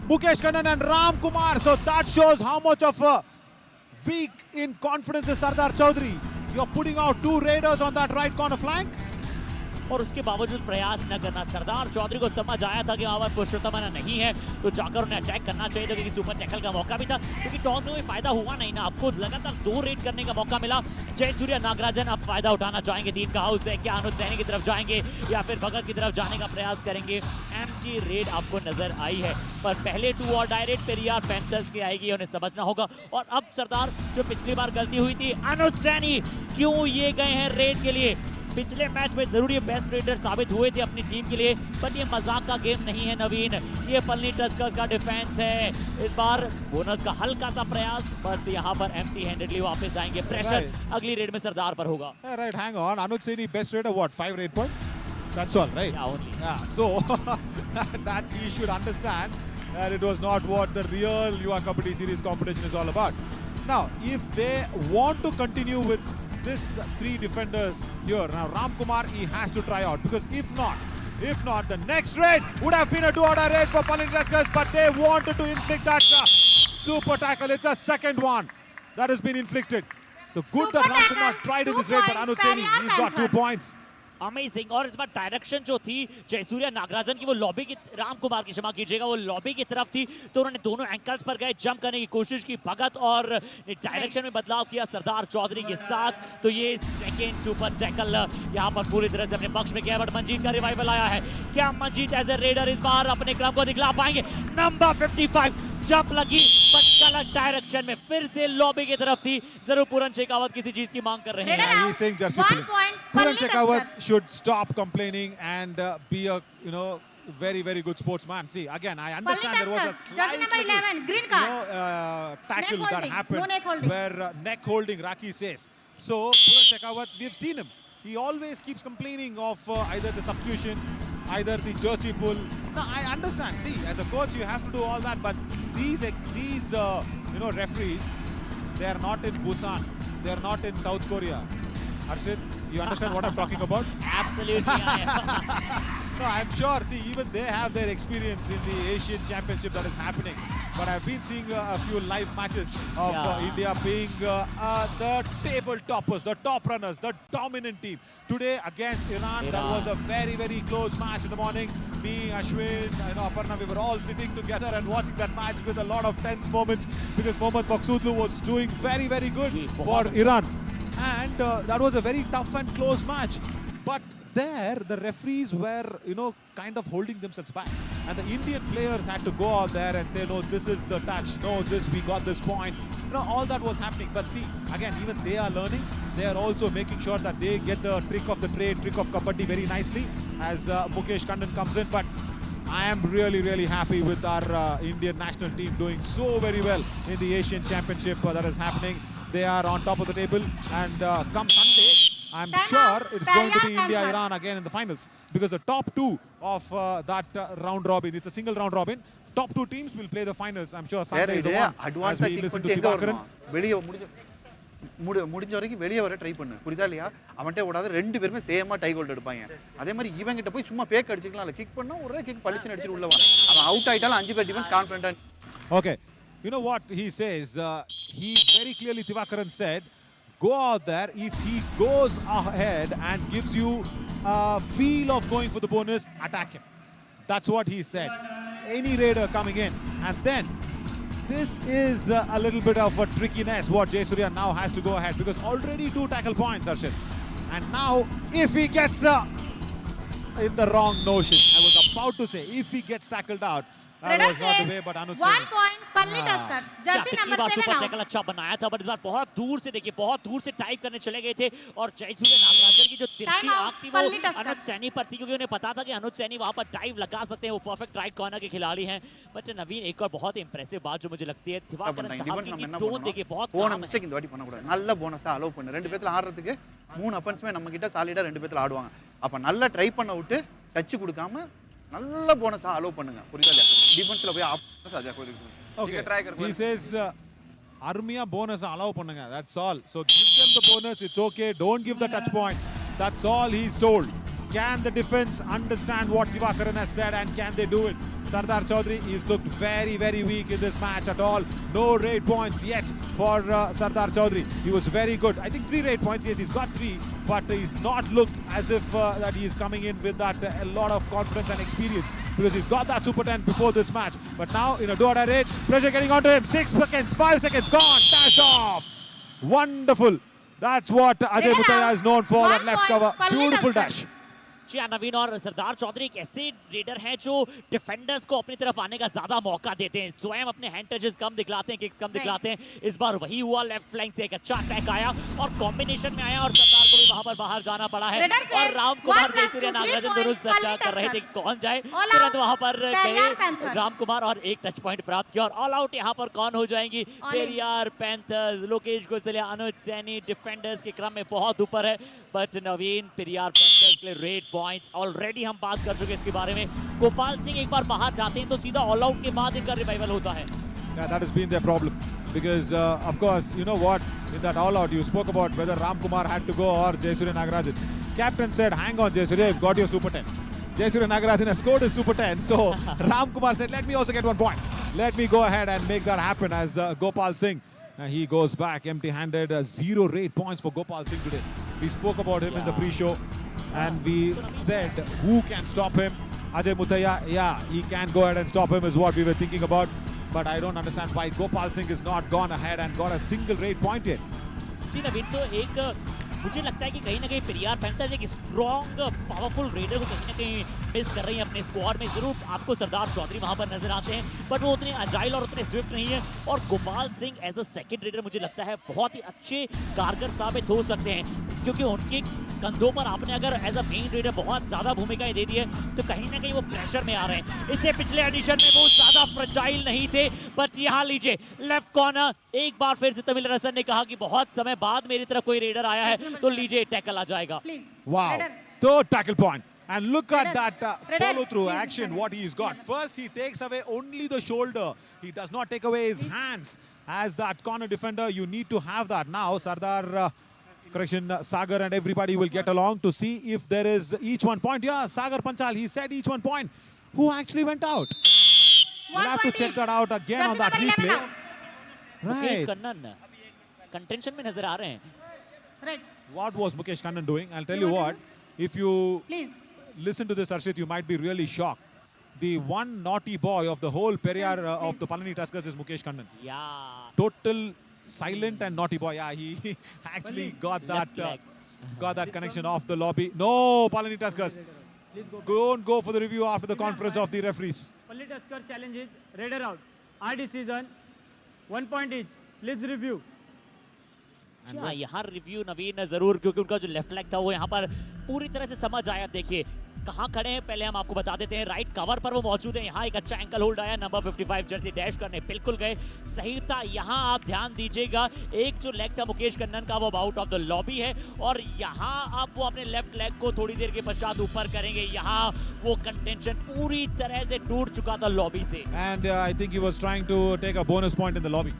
Mukesh Kannan and Ram Kumar. So that shows how much of a weak in confidence is Sardar Chaudhary. You're putting out 2 Raiders on that right corner flank. और उसके बावजूद प्रयास न करना। सरदार चौधरी को समझ आया था कि वहां पर पुरुषोत्तम नहीं है, तो जाकर उन्हें अटैक करना चाहिए था, क्योंकि सुपर टैकल का मौका भी था, क्योंकि टॉस में कोई फायदा हुआ नहीं ना। आपको लगातार 2 रेड करने का मौका मिला। जयसूर्य नागराजन अब फायदा उठाना चाहेंगे। 3 का हाउस है, क्या अनुज सैनी की तरफ जाएंगे या फिर भगत की तरफ जाने का प्रयास करेंगे? एम्प्टी रेड आपको नजर आई है, पर पहले 2 और डायरेक्ट पेरियार पैंथर्स की आएगी, उन्हें समझना होगा। और अब सरदार, जो पिछली बार गलती हुई थी, अनुज सैनी क्यों ये गए हैं रेड के लिए? पिछले मैच में जरूर ये बेस्ट रेडर साबित हुए थे अपनी टीम के लिए, पर ये मजाक का गेम नहीं है नवीन। ये पलनी टस्कर्स का डिफेंस है। इस बार बोनस का हल्का सा प्रयास, पर यहाँ पर एम्प्टी हैंडेडली वापस आएंगे। प्रेशर अगली रेड में सरदार पर होगा। Right, hang on. Anuj Saini, best raider, what? 5 raid points? That's all, right? Yeah, only. Yeah, so that he should understand that it was not what the real Yuva Kabaddi series competition is all about. Now, if they want to continue with this 3 defenders here, now Ram Kumar, he has to try out, because if not, the next raid would have been a 2-order raid for Palani Tuskers, but they wanted to inflict that super tackle. It's a second one that has been inflicted. So good Super that Ram tackle, Kumar tried in 2 this raid, but points, Anuj Saini, Periyar he's got 2 Panthers. points. Amazing. और इस बार direction जो थी जयसूर्य नागराजन की, वो lobby की, राम कुमार की क्षमा कीजिएगा, वो लॉबी की तरफ थी, तो उन्होंने दोनों एंकल्स पर गए, जंप करने की कोशिश की भगत, और डायरेक्शन में बदलाव किया सरदार चौधरी के साथ। तो ये सेकेंड सुपर टैकल यहाँ पर पूरी तरह से अपने पक्ष में किया, बट मंजीत का रिवाइवल आया है। क्या मंजीत एज ए रेडर इस बार अपने क्रम को दिखला पाएंगे? नंबर 55 जंप लगी, पर गलत डायरेक्शन में, फिर से लॉबी की तरफ थी। जरूर पूरन शेखावत किसी चीज की मांग कर रहे हैं। Redder He's saying jersey 1 pulling. point, Puran Palani Shekhawat Tuskers. should stop complaining and be a very, very good sportsman. See, again, I understand there was a Tuskers, jersey slight number 11, green card. tackle Neck that holding, happened no neck holding. where neck holding, Raki says. So, Puran Shekhawat, we've seen him. He always keeps complaining of either the substitution, either the jersey pull. Now, I understand. See, as a coach, you have to do all that, but these referees, they are not in Busan. They are not in South Korea. Harshit, you understand what I'm talking about? Absolutely. No, I'm sure. See, even they have their experience in the Asian Championship that is happening. But I've been seeing a few live matches of India being the table toppers, the top runners, the dominant team. Today against Iran, that was a very, very close match in the morning. Me, Ashwin, Aparna, we were all sitting together and watching that match with a lot of tense moments, because Mohammad Maqsoodlu was doing very, very good for Iran. And that was a very tough and close match. But there, the referees were, kind of holding themselves back. And the Indian players had to go out there and say, no, this is the touch. No, we got this point. All that was happening. But see, again, even they are learning. They are also making sure that they get the trick of the trade, trick of Kabaddi very nicely as Mukesh Kandan comes in. But I am really, really happy with our Indian national team doing so very well in the Asian Championship that is happening. They are on top of the table, and come Sunday, I'm sure it's going to be India-Iran again in the finals, because the top 2 of that round robin, it's a single round robin, top 2 teams will play the finals. I'm sure Sunday is the one as we listen to Divakaran. முடிஞ்ச வரைக்கும் வெளியே வர try பண்ணு, புரியுதா இல்லையா? அவன்கிட்ட ஓடாத, 2 பேருமே சேமா டை கோல்ட் எடுப்பாங்க. அதே மாதிரி இவன் கிட்ட போய் சும்மா பேக் அடிச்சுக்கலாம், இல்ல கிக் பண்ணா ஒரே கிக் பளிச்சுன்னு அடிச்சிட்டு உள்ள வா. அவன் அவுட் ஆயிட்டாலும் 5 பேர் defence கான்ஃபிடென்ட்டா. Okay, you know what he says? He very clearly, Divakaran said, go out there. If he goes ahead and gives you a feel of going for the bonus, attack him. That's what he said. Any raider coming in, and then this is a little bit of a trickiness what Jayasuriya now has to go ahead, because already 2 tackle points, Arshit. And now, if he gets in the wrong notion, I was about to say, if he gets tackled out, that was not the way, but Anuj 1 point, Palani Tuskers, jersey पिछली number बार 7 super out. Tackle अच्छा बनाया था, but इस बार बहुत दूर से, देखिए बहुत दूर से टाइप करने चले गए थे, और जयसूर्य नागराजन की जो तिरछी Time out, आंख थी वो Palani Tuskers. अनुज सैनी पर थी, क्योंकि उन्हें पता था कि अनुज सैनी वहां पर टाइप लगा सकते हैं, वो परफेक्ट राइट कॉर्नर के खिलाड़ी हैं। बट नवीन, एक और बहुत इंप्रेसिव बात जो मुझे लगती है, दिवाकरन साहब की टोन देखिए, बहुत போன மிஸ்டேக் இந்த வாட்டி பண்ண கூடாது. நல்ல போனஸா அலோவ் பண்ணு. 2 பேத்துல ஆடுறதுக்கு 3 அஃபென்ஸ்மே நம்ம கிட்ட சாலிடா 2 பேத்துல ஆடுவாங்க. அப்ப நல்லா ட்ரை பண்ண விட்டு டச் கொடுக்காம நல்ல போனஸா அலோவ் பண்ணுங்க, புரியுதா இல்லையா? டிஃபென்ஸ்ல போய் Okay, he says Armiya bonus allow pannunga, that's all. So give them the bonus, it's okay, don't give the touch point. That's all he's told. Can the defense understand what Divakaran has said, and can they do it? Sardar Chaudhary, he's looked very, very weak in this match at all. No raid points yet for Sardar Chaudhary. He was very good. I think 3 raid points. Yes, he's got 3, but he's not looked as if that he's coming in with that a lot of confidence and experience, because he's got that Super 10 before this match. But now in a do-or-die raid, pressure getting onto him. 6 seconds, 5 seconds, gone, dashed off. Wonderful. That's what Ajay Mutaya is known for, that left cover. Beautiful dash. जी हाँ, नवीन और सरदार चौधरी एक ऐसे raider हैं जो defenders को अपनी तरफ आने का ज्यादा मौका देते हैं, स्वयं अपने हैंड टचेस कम दिखलाते हैं, किक्स कम दिखलाते हैं। इस बार वही हुआ, लेफ्ट फ्लैंक से एक अच्छा अटैक आया और कॉम्बिनेशन में आया और सरदार को भी वहां पर बाहर जाना पड़ा है। और राम कुमार जयसूर्य नागराजन दोनों चर्चा कर रहे थे कौन जाए, तुरंत वहां पर गए राम कुमार और एक टच पॉइंट प्राप्त किया। और ऑल आउट यहाँ पर कौन हो जाएंगी? पेरियार पैंथर्स, लोकेश गोसलिया, अनुज सैनी डिफेंडर्स के क्रम में बहुत ऊपर है, बट नवीन पेरियार पैंथर्स के लिए रेड पॉइंट्स ऑलरेडी हम बात कर चुके हैं इसके बारे में। गोपाल सिंह एक बार बाहर जाते हैं तो सीधा ऑल आउट के बाद इनका रिवाइवल होता है। Yeah, that has been their problem, because of course, you know what, in that all out you spoke about whether Ram Kumar had to go or Jayasuriya Nagarajan. Captain said, hang on Jayasuriya, you've got your Super 10. Jayasuriya Nagarajan has scored his Super 10, so Ram Kumar said, let me also get 1 point. Let me go ahead and make that happen, as Gopal Singh, he goes back empty-handed. 0 raid points for Gopal Singh today. We spoke about him in the pre-show, and we said who can stop him. Ajay Mutaya, yeah, he can go ahead and stop him is what we were thinking about, but I don't understand why Gopal Singh has not gone ahead and got a single raid point yet. जी नवीन, तो एक मुझे लगता है कि कहीं ना कहीं Periyar panthers एक स्ट्रॉन्ग पावरफुल रेडर को कहीं ना कहीं मिस कर रही है अपने स्क्वाड में। जरूर आपको सरदार चौधरी वहां पर नजर आते हैं, बट वो उतने अजाइल और उतने स्विफ्ट नहीं है। और Gopal Singh as a second raider मुझे लगता है बहुत ही अच्छे कारगर साबित हो सकते हैं, क्योंकि उनके कंधों पर आपने अगर एज अ मेन रेडर बहुत ज्यादा भूमिकाएं दे दी है तो कहीं ना कहीं वो प्रेशर में आ रहे हैं। इससे पिछले एडिशन में वो ज्यादा फ्रजाइल नहीं थे, बट यहाँ लीजिए लेफ्ट कॉर्नर, एक बार फिर से तमिल रसन ने कहा कि बहुत समय बाद मेरी तरफ कोई रेडर आया है, तो लीजिए टैकल आ जाएगा। Wow, third tackle point. And look at that follow-through action, what he's got. First, he takes away only the shoulder. He does not take away his hands. As that corner defender, you need to have that. Now, Sardar, Sagar and everybody will get along to see if there is each 1 point. Yeah, Sagar Panchal, he said each 1 point. Who actually went out? We'll have to check that out again on that replay. Mukesh Kannan contention में नजर आ रहे हैं। Right. What was Mukesh Kannan doing? I'll tell you what. If you Please. listen to this, Arshit, you might be really shocked. The one naughty boy of the whole Periyar of the Palani Tuskers is Mukesh Kannan. Yeah. Total silent and naughty boy. Yeah, he actually got that connection off the lobby. No, Palani Tuskers. Don't go for the review after the conference of the referees. Palani Tusker challenge is raider out. Our decision 1 point each. Please review. हाँ, यहाँ review नवीन जरूर, क्योंकि उनका जो left leg था वो यहाँ पर पूरी तरह से समझ आया। देखिए कहाँ खड़े हैं पहले हम आपको बता देते हैं, राइट कवर पर वो मौजूद है। यहाँ एक अच्छा एंकल होल्ड आया, नंबर 55 जर्सी डैश करने बिल्कुल गए, सही था। यहाँ आप ध्यान दीजिएगा, एक जो लेग था मुकेश कन्नन का वो आउट ऑफ द लॉबी है, और यहाँ आप वो अपने लेफ्ट लेग को थोड़ी देर के पश्चात ऊपर करेंगे। यहाँ वो कंटेंशन पूरी तरह से टूट चुका था लॉबी से। And I think he was trying to take a bonus point in the lobby.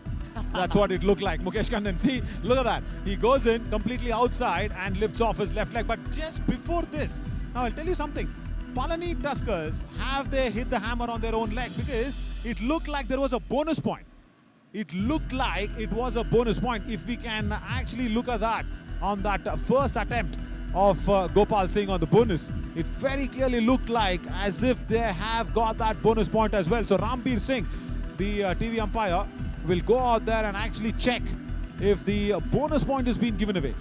That's what it looked like. Mukesh Kannan, see, look at that. He goes in completely outside and lifts off his left leg. But just before this, now I'll tell you something. Palani Tuskers, have they hit the hammer on their own leg? Because it looked like there was a bonus point. It looked like it was a bonus point. If we can actually look at that on that first attempt of Gopal Singh on the bonus, it very clearly looked like as if they have got that bonus point as well. So Rambir Singh, the TV umpire, will go out there and actually check if the bonus point has been given away.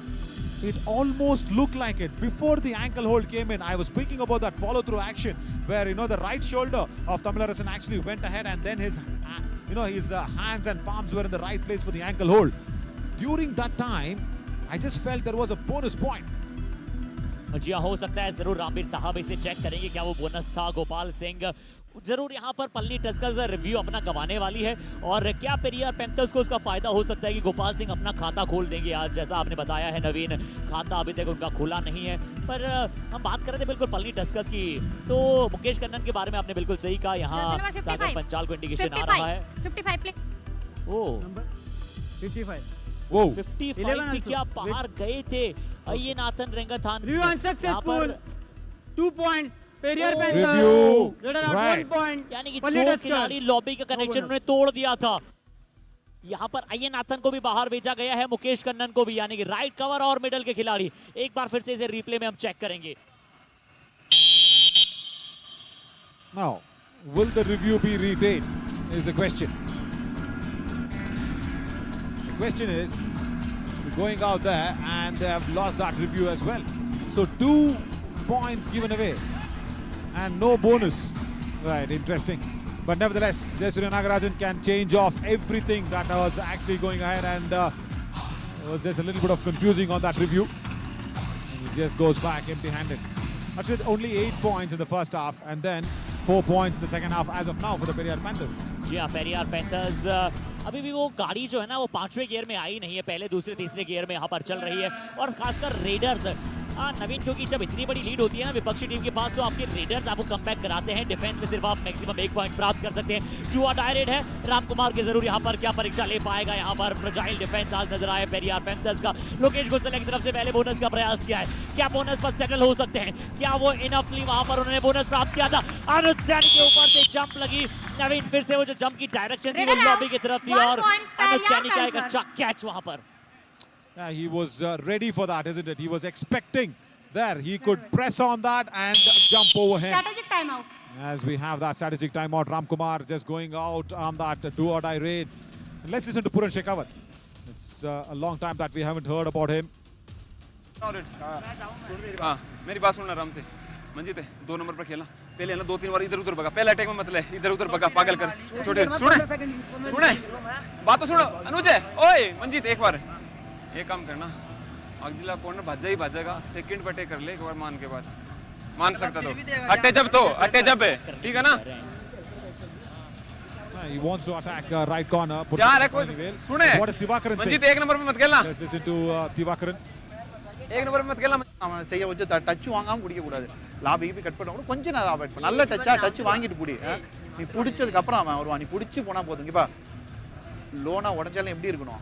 It almost looked like it. Before the ankle hold came in, I was speaking about that follow-through action where, the right shoulder of Tamilarasan actually went ahead, and then his, his hands and palms were in the right place for the ankle hold. During that time, I just felt there was a bonus point. जी हाँ, हो सकता है जरूर रामबीर साहब इसे check करेंगे क्या वो बोनस था। गोपाल सिंह जरूर यहाँ पर पलनी टस्कर्स रिव्यू अपना गंवाने वाली है, और क्या पेरियार पैंथर्स को उसका फायदा हो सकता है कि गोपाल सिंह अपना खाता खोल देंगे आज, जैसा आपने बताया है नवीन, खाता अभी तक उनका खुला नहीं है। पर हम बात कर रहे थे बिल्कुल पलनी टस्कर्स की, तो मुकेश कन्नन के बारे में आपने बिल्कुल सही कहा। यहाँ सागर पंचाल को इंडिकेशन आ रहा है 55 ओ 55 वो 55 भी क्या बाहर गए थे ये Nathan रेंगथान। Review unsuccessful. 2 points. Periyar Oh. Panthers. Review. Raider at Right. 1 point. यानी कि Palani दो Tuskers. खिलाड़ी लॉबी का कनेक्शन bonus. उन्होंने तोड़ दिया था। यहाँ पर अय्यन नाथन को भी बाहर भेजा गया है, मुकेश कन्नन को भी, यानी कि राइट कवर और मिडल के खिलाड़ी। एक बार फिर से इसे रिप्ले में हम चेक करेंगे। Now, will the review be retained? Is the question. The question is, going out there and they have lost that review as well. So 2 points given away and no bonus. Right, interesting. But nevertheless, Jayasuriya Nagarajan can change off everything that was actually going ahead, and it was just a little bit of confusing on that review. He just goes back empty-handed. Actually, only 8 points in the first half and then 4 points in the second half as of now for the Periyar Panthers. जी हाँ, Periyar panthers अभी भी वो गाड़ी जो है ना वो 5वें गियर में आई नहीं है, पहले दूसरे तीसरे गियर में यहाँ पर चल रही है। और खासकर रेडर्स नवीन, क्योंकि जब इतनी बड़ी लीड होती है ना विपक्षी टीम के पास, तो आपके रेडर्स आपको कमबैक कराते हैं। डिफेंस में सिर्फ आप मैक्सिमम 1 पॉइंट प्राप्त कर सकते हैं। जुआ डायरेक्ट है, रामकुमार के जरूर यहाँ पर क्या परीक्षा ले पाएगा। यहाँ पर फ्रजाइल डिफेंस आज नजर आया पेरियार पैंथर्स का। लोकेश गोसले की तरफ से पहले बोनस का प्रयास किया है, क्या बोनस पर सेटल हो सकते हैं? क्या वो इनफली वहां पर उन्होंने बोनस प्राप्त किया था? अनुज सैनी के ऊपर से जंप लगी। नवीन फिर से वो जो जंप की डायरेक्शन थी वो लॉबी की तरफ थी, और अनुज सैनी का एक अच्छा कैच वहां पर। Yeah, he was ready for that, isn't it? He was expecting there. He could press on that and jump over him. Strategic timeout. As we have that strategic timeout, Ramkumar just going out on that do-or-die raid. And let's listen to Puran Shekhawat. It's a long time that we haven't heard about him. हाँ, मेरी बात सुनना आराम से। मंजीत है, 2 number पर खेलना। पहले ना 2-3 बार इधर उधर भगा, पहला अटैक में मत ले, इधर उधर भगा, पागल कर। छोटे सुने बात तो सुनो। अनुज है, ओए मंजीत, एक बार ये काम करना, अगला कॉर्नर भाजा ही भाजेगा, सेकंड पे अटैक कर ले एक बार, मान के बाद मान सकता तो अटैक जब है, ठीक है ना? He wants to attack right corner. यार कोई सुने, What is Divakaran saying? Manjeet 1 number पे मत खेलना, Let's listen to Divakaran. 1 number पे मत खेलना। அவன் செய்ய வச்சு டச் வாங்காம குடிக்க கூடாது. லாபி கட் பண்ண கூட கொஞ்ச நேரம் அவாய்ட் பண்ணு. நல்ல டச் வாங்கிட்டு குடி. நீ புடிச்சதுக்கு அப்புறம் அவன் வருவான். நீ புடிச்சு போனா போதும். இங்க பா. லோனா உடைஞ்சாலும் எப்படி இருக்கணும்?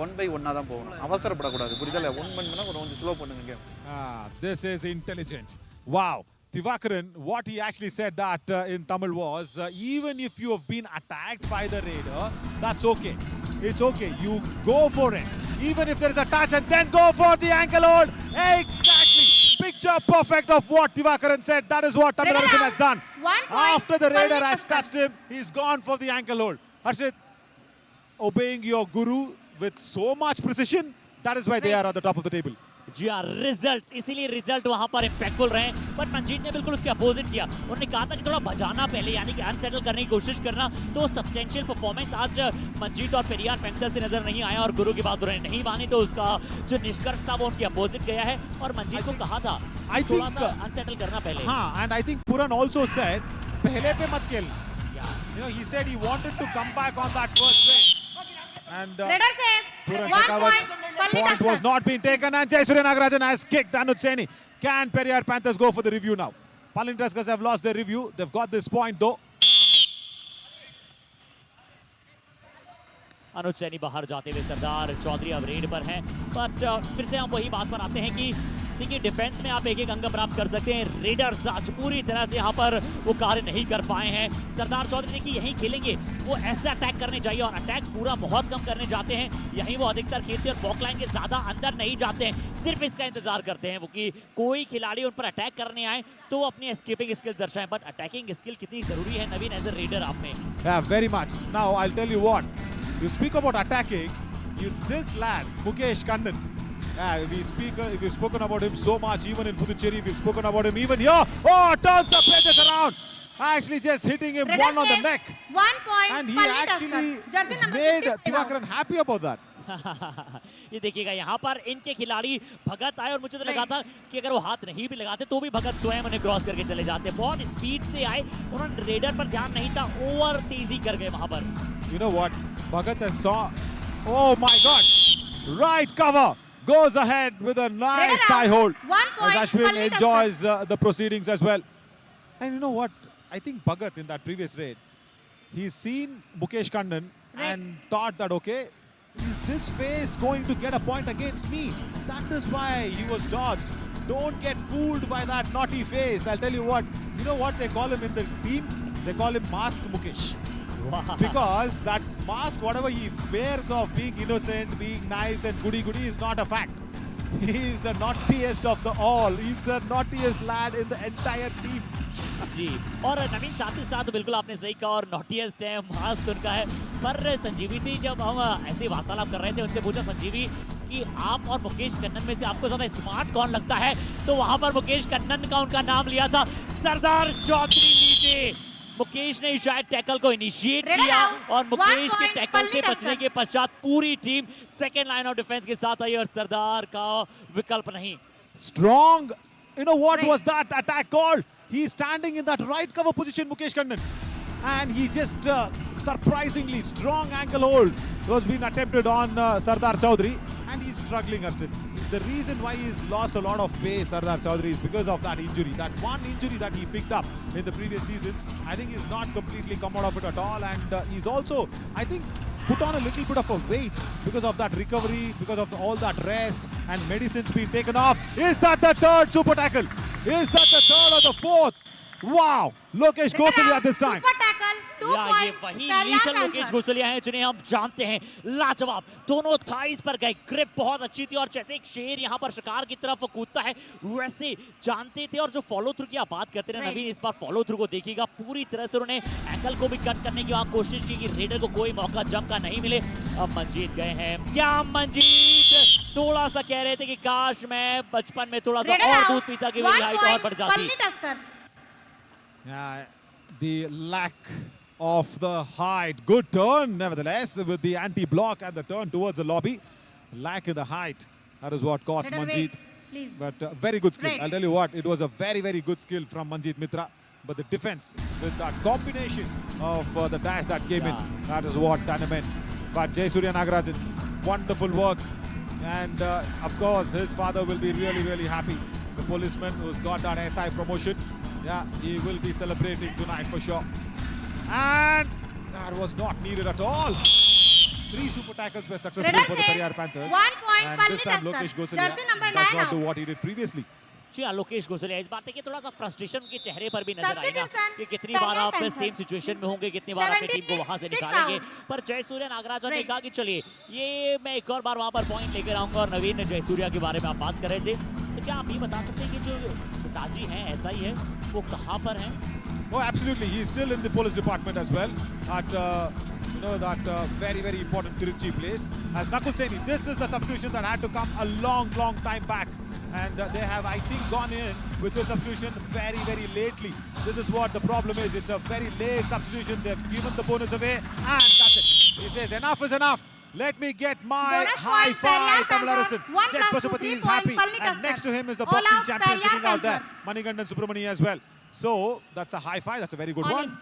1 by 1 தான் போகணும். அவசரப்படக்கூடாது. புரியுதல? 1 பண்ணா கொஞ்சம் ஸ்லோ பண்ணுங்க game. This is intelligent. Wow. Divakaran, what he actually said that in Tamil was, even if you have been attacked by the raider, that's okay. It's okay. You go for it. Even if there is a touch, and then go for the ankle hold. Exactly. Picture perfect of what Divakaran said. That is what Tamil Arasan has done. 1 point. After the raider Palani has Tuskers. touched him, he's gone for the ankle hold. Harshit, obeying your guru with so much precision, that is why they are at the top of the table. जी हाँ, result, इसीलिए result वहां पर impactful रहे। But Manjeet ने बिल्कुल उसके opposite किया। उन्होंने कहा था कि थोड़ा बजाना पहले, यानी कि अनसेटल करने की कोशिश करना। तो सब्सटेंशियल परफॉर्मेंस आज मंजीत और पेरियार पैंथर्स से नजर नहीं आया, और गुरु की बात उन्होंने नहीं मानी, तो उसका जो निष्कर्ष था वो उनके अपोजिट गया है। और मंजीत को कहा था थोड़ा सा अनसेटल करना पहले। हाँ, and I think Puran also said, पहले पे मत खेल. You know, he said he wanted to come back on that first trade. And Raider save. Puran 1 Shekhawat's point. Palani point was Tuskers. not being taken, and Jayasuriya Nagarajan has kicked Anuj Seni. Can Periyar Panthers go for the review now? Palani Tuskers have lost their review. They've got this point though. अनुज सैनी बाहर जाते हुए, सरदार चौधरी अब red पर हैं। But फिर से हम वही बात पर आते हैं कि देखिए, डिफेंस में आप एक अंक प्राप्त कर सकते हैं। रेडर्स आज पूरी तरह से यहाँ पर वो कार्य नहीं कर पाए हैं। सरदार चौधरी देखिए यहीं खेलेंगे, वो ऐसे अटैक करने चाहिए, और अटैक पूरा बहुत कम करने जाते हैं। यहीं वो अधिकतर खेलते हैं और बॉक लाइन के ज्यादा अंदर नहीं जाते हैं, सिर्फ इसका इंतजार करते हैं वो कि कोई खिलाड़ी उन पर अटैक करने आए तो वो अपनी एस्केपिंग स्किल दर्शाएं। बट अटैकिंग स्किल कितनी जरूरी है नवीन एज ए रेडर आप में? Yeah, very much. Now I'll tell you what. You speak about attacking. This lad, Mukesh Kannan. We've spoken about him so much, even in Puducherry. We've spoken about him even here. Oh, turns the pages around. Actually, just hitting him Raider one on the save. neck. 1 point. And he Palani actually Tuskers. Jersey number made 50 now. Divakaran happy about that. ये देखिएगा, यहाँ पर इनके खिलाड़ी भगत आए, और मुझे तो लगा था कि अगर वो हाथ नहीं भी लगाते तो भी भगत स्वयं उन्हें क्रॉस करके चले जाते। बहुत स्पीड से आए, उन्होंने रेडर पर ध्यान नहीं था, ओवर तेजी कर गए वहां पर। You know what? Bhagat has saw. Oh my God! Right cover goes ahead with a nice Raider tie out. hold. 1 point. As Ashwin Palani enjoys the proceedings as well. And you know what? I think Bhagat in that previous raid, he's seen Mukesh Kannan and thought that, okay, is this phase going to get a point against me? That is why he was dodged. Don't get fooled by that naughty face. I'll tell you what. You know what they call him in the team? They call him Mask Mukesh. Wow. Because that mask, whatever he wears of being innocent, being nice and goody-goody is not a fact. He is the naughtiest of the all. He's the naughtiest lad in the entire team. जी, और नवीन साथ ही साथ बिल्कुल आपने सही कहा और naughtiest है, mask उनका है। पर संजीवी से जब हम ऐसे वार्तालाप कर रहे थे, उनसे पूछा संजीवी कि आप और मुकेश कन्नन में से आपको ज्यादा स्मार्ट कौन लगता है, तो वहां पर मुकेश कन्नन का उनका नाम लिया था। सरदार चौधरी लीजिए, मुकेश ने शायद टैकल को इनिशिएट किया और मुकेश के टैकल से बचने के पश्चात पूरी team second line of defence के साथ आई और सरदार का विकल्प नहीं। Strong. You know what was that attack called? He's standing in that right cover position, Mukesh Kannan. And he just surprisingly strong ankle hold was being attempted on Sardar Chaudhary. And he's struggling, Arshit. The reason why he's lost a lot of pace, Sardar Chaudhary, is because of that injury. That one injury that he picked up in the previous seasons, I think he's not completely come out of it at all. And he's also, I think, put on a little bit of a weight because of that recovery, because of all that rest and medicines being taken off. Is that the third super tackle? Is that the third or the fourth? Wow! Lokesh Gosalia this time. Super tackle, 2 या ये points. वही Periyar lethal Panthers. Lokesh Ghosliya हैं जिन्हें हम जानते हैं। लाजवाब, दोनों थाइस पर गए, ग्रिप बहुत अच्छी थी और जैसे एक शेर यहाँ पर शिकार की तरफ कूदता है वैसे जानते थे। और जो फॉलो थ्रू की आप बात करते हैं नवीन, इस बार फॉलो थ्रू को देखिएगा, पूरी तरह से उन्होंने एंकल को भी कट करने की कोशिश की कि रेडर को कोई मौका जम का नहीं मिले। अब मंजीत गए हैं, क्या मंजीत थोड़ा सा कह रहे थे कि काश मैं बचपन में थोड़ा सा और दूध पीता कि मेरी हाइट और बढ़ जाती। Palani Tuskers. Yeah, the lack of the height. Good turn, nevertheless, with the anti-block and the turn towards the lobby. Lack in the height. That is what cost Better Manjeet. wait, please. But very good skill. Right. I'll tell you what, it was a very, very good skill from Manjeet Mitra. But the defense, with that combination of the dash that came in, that is what done him in. But Jayasuriya Nagarajan, wonderful work. And of course, his father will be really, really happy. The policeman who's got that SI promotion. Yeah, he will be celebrating tonight for sure. And that was not needed at all. 3 super tackles were successful for the Periyar Panthers. 1 point, And Palani this time Tuskers. Lokesh Gosalia Jersey number does 9 not do out. what he did previously. जी हाँ, लोकेश घोसलिया, इस बार देखिए थोड़ा सा frustration उनके चेहरे पर भी नजर आएगा Substitution, कि कितनी बार आप Periyar सेम Panthers. सिचुएशन में होंगे, कितनी बार अपनी टीम को वहां से 76 निकालेंगे। out. पर जयसूर्या नागराजन ने Right. कहा कि चलिए ये मैं एक और बार वहां पर पॉइंट लेकर आऊंगा। और नवीन जयसूर्या के बारे में आप बात कर रहे थे, तो क्या आप ये बता सकते हैं कि जो पिताजी हैं ऐसा ही है, वो कहाँ पर हैं? Oh, absolutely. He's still in the police department as well. At that very, very important Tiruchi place. As Nakul Saini, this is the substitution that had to come a long, long time back. And they have, I think, gone in with this substitution very, very lately. This is what the problem is. It's a very late substitution. They've given the bonus away. And that's it. He says, enough is enough. Let me get my Bonus high point, five, Periyar Tamil Panthers. Arasan. 1 Jet plus 2, Pasupati 3 is happy. point, Palani And Tuskers. next to him is the All boxing out, champion Periyar sitting out there, Panthers. Manigandan Subramani as well. So that's a high five. That's a very good All one. in.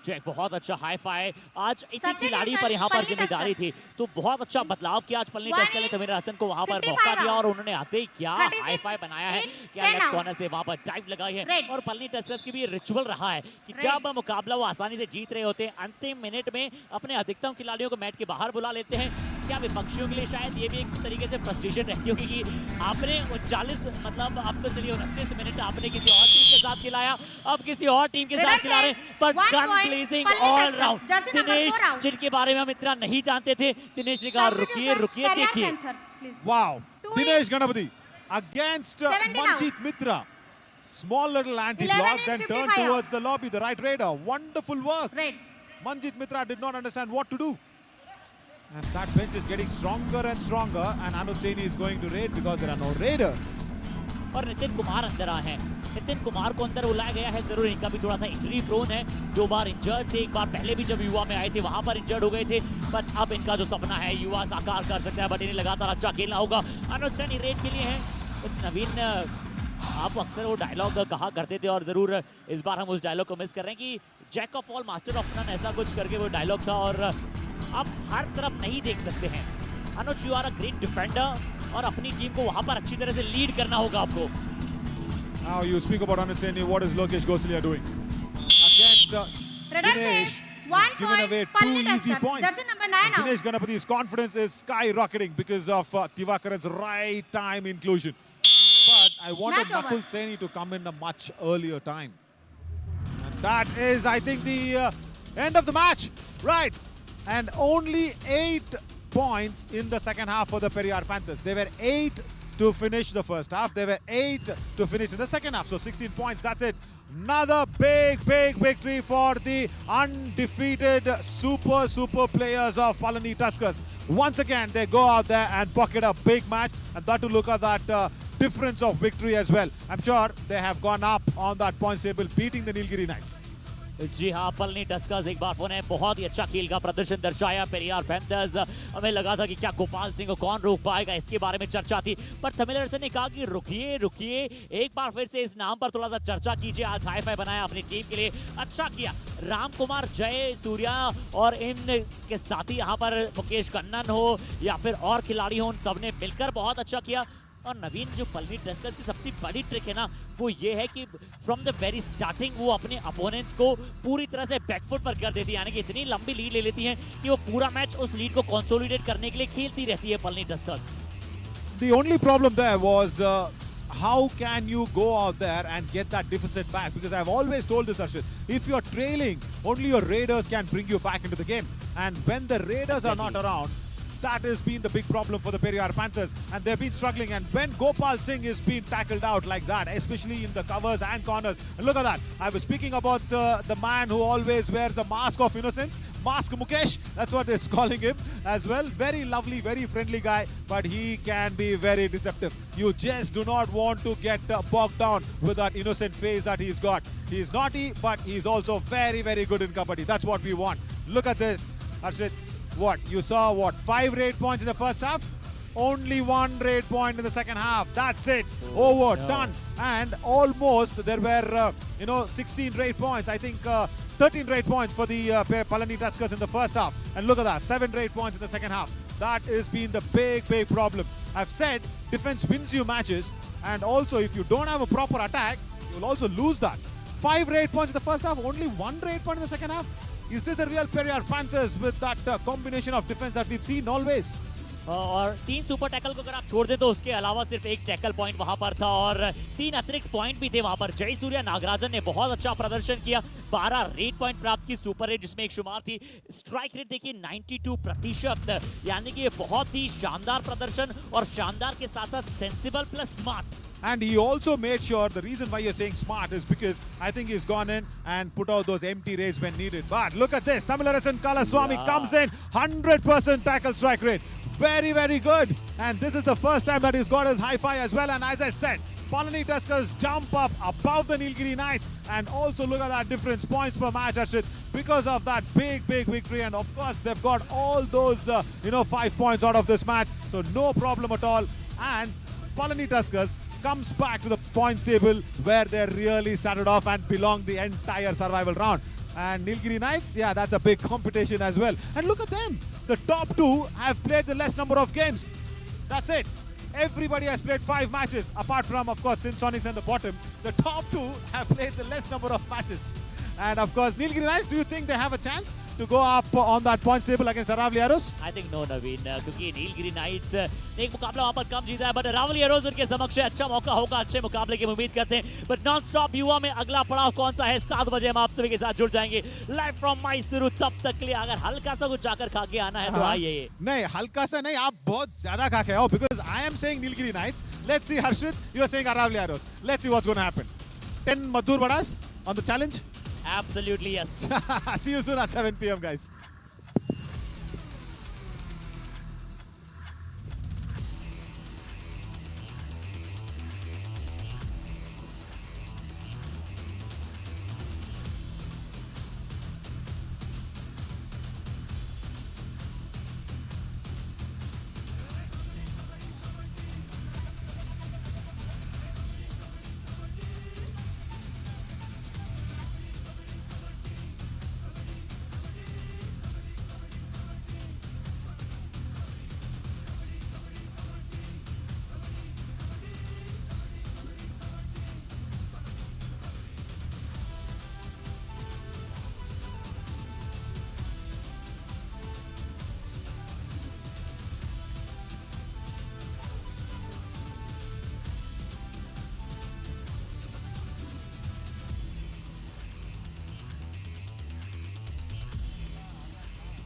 Jack बहुत अच्छा hi fi. आज इसी सबसे खिलाड़ी नुकसान पर यहाँ पर पल्ली जिम्मेदारी थी, तो बहुत अच्छा बदलाव किया आज पल्ली टस्कर ने तमिल हसन को वहां पर 55 मौका दिया और उन्होंने आते ही क्या 36, हाई फाई बनाया है, क्या 10 लेफ्ट out. कॉर्नर से वहां पर डाइव लगाई है। Right. और पल्ली टस्कर्स की भी रिचुअल रहा है कि Right. जब मुकाबला वो आसानी से जीत रहे होते हैं, अंतिम मिनट में अपने अधिकतम खिलाड़ियों को मैच के बाहर बुला लेते हैं। क्या विपक्षियों के लिए शायद ये भी एक तरीके से फ्रस्ट्रेशन रहती होगी कि आपने 40 मतलब अब तो चलिए 29 मिनट आपने किसी और टीम के साथ खिलाया, अब किसी और टीम के साथ खिला रहे हैं, पर 1 gun point, blazing Palani all Tuskers. Round. Jersey number Dinesh 4 out. जिनके बारे में हम इतना नहीं जानते थे, दिनेश ने कहा रुकिए रुकिए Periyar देखिए। Panthers, please. Wow. Two Dinesh Ganapati against 17 out. Manjeet Mitra. Small little anti-block, 11 then in turned 55 out. towards the lobby, the right radar. Wonderful work. Right. Manjeet Mitra did not understand what to do. And that bench is getting stronger and stronger. And Anuj Saini is going to raid because there are no raiders. और नितिन कुमार अंदर आए हैं। नितिन कुमार को अंदर बुलाया गया है, जरूर इनका भी थोड़ा सा इंजरी प्रोन है, 2 बार इंजर्ड थे, एक बार पहले भी जब युवा में आए थे वहां पर इंजर्ड हो गए थे, बट अब इनका जो सपना है युवा साकार कर सकता है, बट इन्हें लगातार अच्छा खेलना होगा। अनुज सैनी रेड के लिए हैं। तो नवीन, आप अक्सर वो डायलॉग कहा करते थे और जरूर इस बार हम उस डायलॉग को मिस कर रहे हैं कि jack of all master of none, ऐसा कुछ करके वो डायलॉग था और आप हर तरफ नहीं देख सकते हैं। Anuj, you are a great defender और अपनी टीम को वहां पर अच्छी तरह से लीड करना होगा आपको। Now you speak about Anuj Saini. What is Lokesh Gosalia doing? Against Dinesh, One given point, away 2 Palani easy Tuskers. points. Jersey number 9 out. Dinesh Ganapati's confidence is skyrocketing because of Tivakaran's right time inclusion. But I wanted Match over. Nakul Saini to come in a much earlier time. And that is, I think, the end of the match. Right. And only 8 points in the second half for the Periyar Panthers. They were 8 to finish the first half. They were 8 to finish in the second half. So 16 points, that's it. Another big victory for the undefeated super players of Palani Tuskers. Once again, they go out there and pocket a big match. And that to look at that difference of victory as well. I'm sure they have gone up on that points table, beating the Nilgiri Knights. जी हाँ, Palani Tuskers एक बार पुनः बहुत ही अच्छा खेल का प्रदर्शन दर्शाया। Periyar panthers, हमें लगा था कि क्या गोपाल सिंह को कौन रोक पाएगा, इसके बारे में चर्चा थी, पर तमिलनाडु ने कहा कि रुकिए एक बार फिर से इस नाम पर थोड़ा सा चर्चा कीजिए। आज हाई फाई बनाया अपनी टीम के लिए, अच्छा किया। राम कुमार, जय सूर्या और इन के साथी यहाँ पर मुकेश कन्नन हो या फिर और खिलाड़ी हो, उन सबने मिलकर बहुत अच्छा किया। और नवीन, जो पलनी टस्कर्स की सबसे बड़ी ट्रिक है ना, वो ये है कि फ्रॉम द वेरी स्टार्टिंग वो अपने अपोनेंट्स को पूरी तरह से बैकफुट पर कर देती है, यानी कि इतनी लंबी लीड ले लेती हैं कि वो पूरा मैच उस लीड को कंसोलिडेट करने के लिए खेलती रहती है Palani Tuskers. The only problem there was how can you go out there and get that deficit back? Because I've always told this, Arshit, if you're trailing, only your Raiders can bring you back into the game. And when the Raiders are not around, that has been the big problem for the Periyar Panthers, and they've been struggling. And when Gopal Singh is being tackled out like that, especially in the covers and corners, and look at that. I was speaking about the man who always wears a mask of innocence, Mask Mukesh, that's what they're calling him as well. Very lovely, very friendly guy, but he can be very deceptive. You just do not want to get bogged down with that innocent face that he's got. He's naughty, but he's also very good in Kabaddi. That's what we want. Look at this, Arshit. What? You saw what? 5 raid points in the first half? Only 1 raid point in the second half. That's it. Over. No. Done. And almost there were, 16 raid points. I think 13 raid points for the Palani Tuskers in the first half. And look at that. 7 raid points in the second half. That has been the big problem. I've said defense wins you matches. And also if you don't have a proper attack, you'll also lose that. 5 raid points in the first half. Only 1 raid point in the second half. Is this the real Periyar Panthers with that combination of defense that we've seen always? और 3 super tackle को अगर आप छोड़ दें तो उसके अलावा सिर्फ 1 टैकल पॉइंट वहां पर था और 3 अतिरिक्त पॉइंट भी थे वहां पर। जय सूर्या नागराजन ने बहुत अच्छा प्रदर्शन किया, 12 रेड पॉइंट प्राप्त की, सुपर रेड जिसमें एक शुमार थी। स्ट्राइक रेट देखिए 92%, यानी कि ये बहुत ही शानदार प्रदर्शन और शानदार के साथ साथ sensible plus smart. And he also made sure, the reason why you're saying smart is because I think he's gone in and put out those empty raids when needed. But look at this, Tamilarasan Kalaswamy comes in, 100% tackle strike rate. Very good. And this is the first time that he's got his high-fi as well. And as I said, Palani Tuskers jump up above the Nilgiri Knights. And also look at that difference, points per match, Ashit, because of that big victory. And of course, they've got all those, 5 points out of this match. So no problem at all. And Palani Tuskers comes back to the points table where they really started off and belonged the entire survival round. And Nilgiri Knights, yeah, that's a big competition as well. And look at them. The top 2 have played the less number of games. That's it. Everybody has played 5 matches, apart from, of course, Sinsonics and the bottom. The top 2 have played the less number of matches. And of course, Nilgiri Knights, do you think they have a chance to go up on that points table against Aravali Heros? I think no, Naveen, क्योंकि Nilgiri nights ने एक मुकाबला वहां पर कम जीता है, but Aravalli हेरोज उनके समक्ष अच्छा मौका होगा अच्छे मुकाबले की उम्मीद करते हैं। बट नॉन स्टॉप युवा में अगला पड़ाव कौन सा है, 7 बजे हम आप सभी के साथ जुड़ जाएंगे लाइव फ्रॉम मैसूरू। तब तक के लिए अगर हल्का सा कुछ जाकर खा के आना है तो आइए। नहीं, हल्का सा नहीं, आप बहुत ज्यादा खा के आओ, because I am saying Nilgiri Knights. Let's see, Harshit, you are saying Aravali Heros. Let's see what's going to happen. 10 Madhur Vadas on the challenge. Absolutely yes. See you soon at 7 p.m. guys.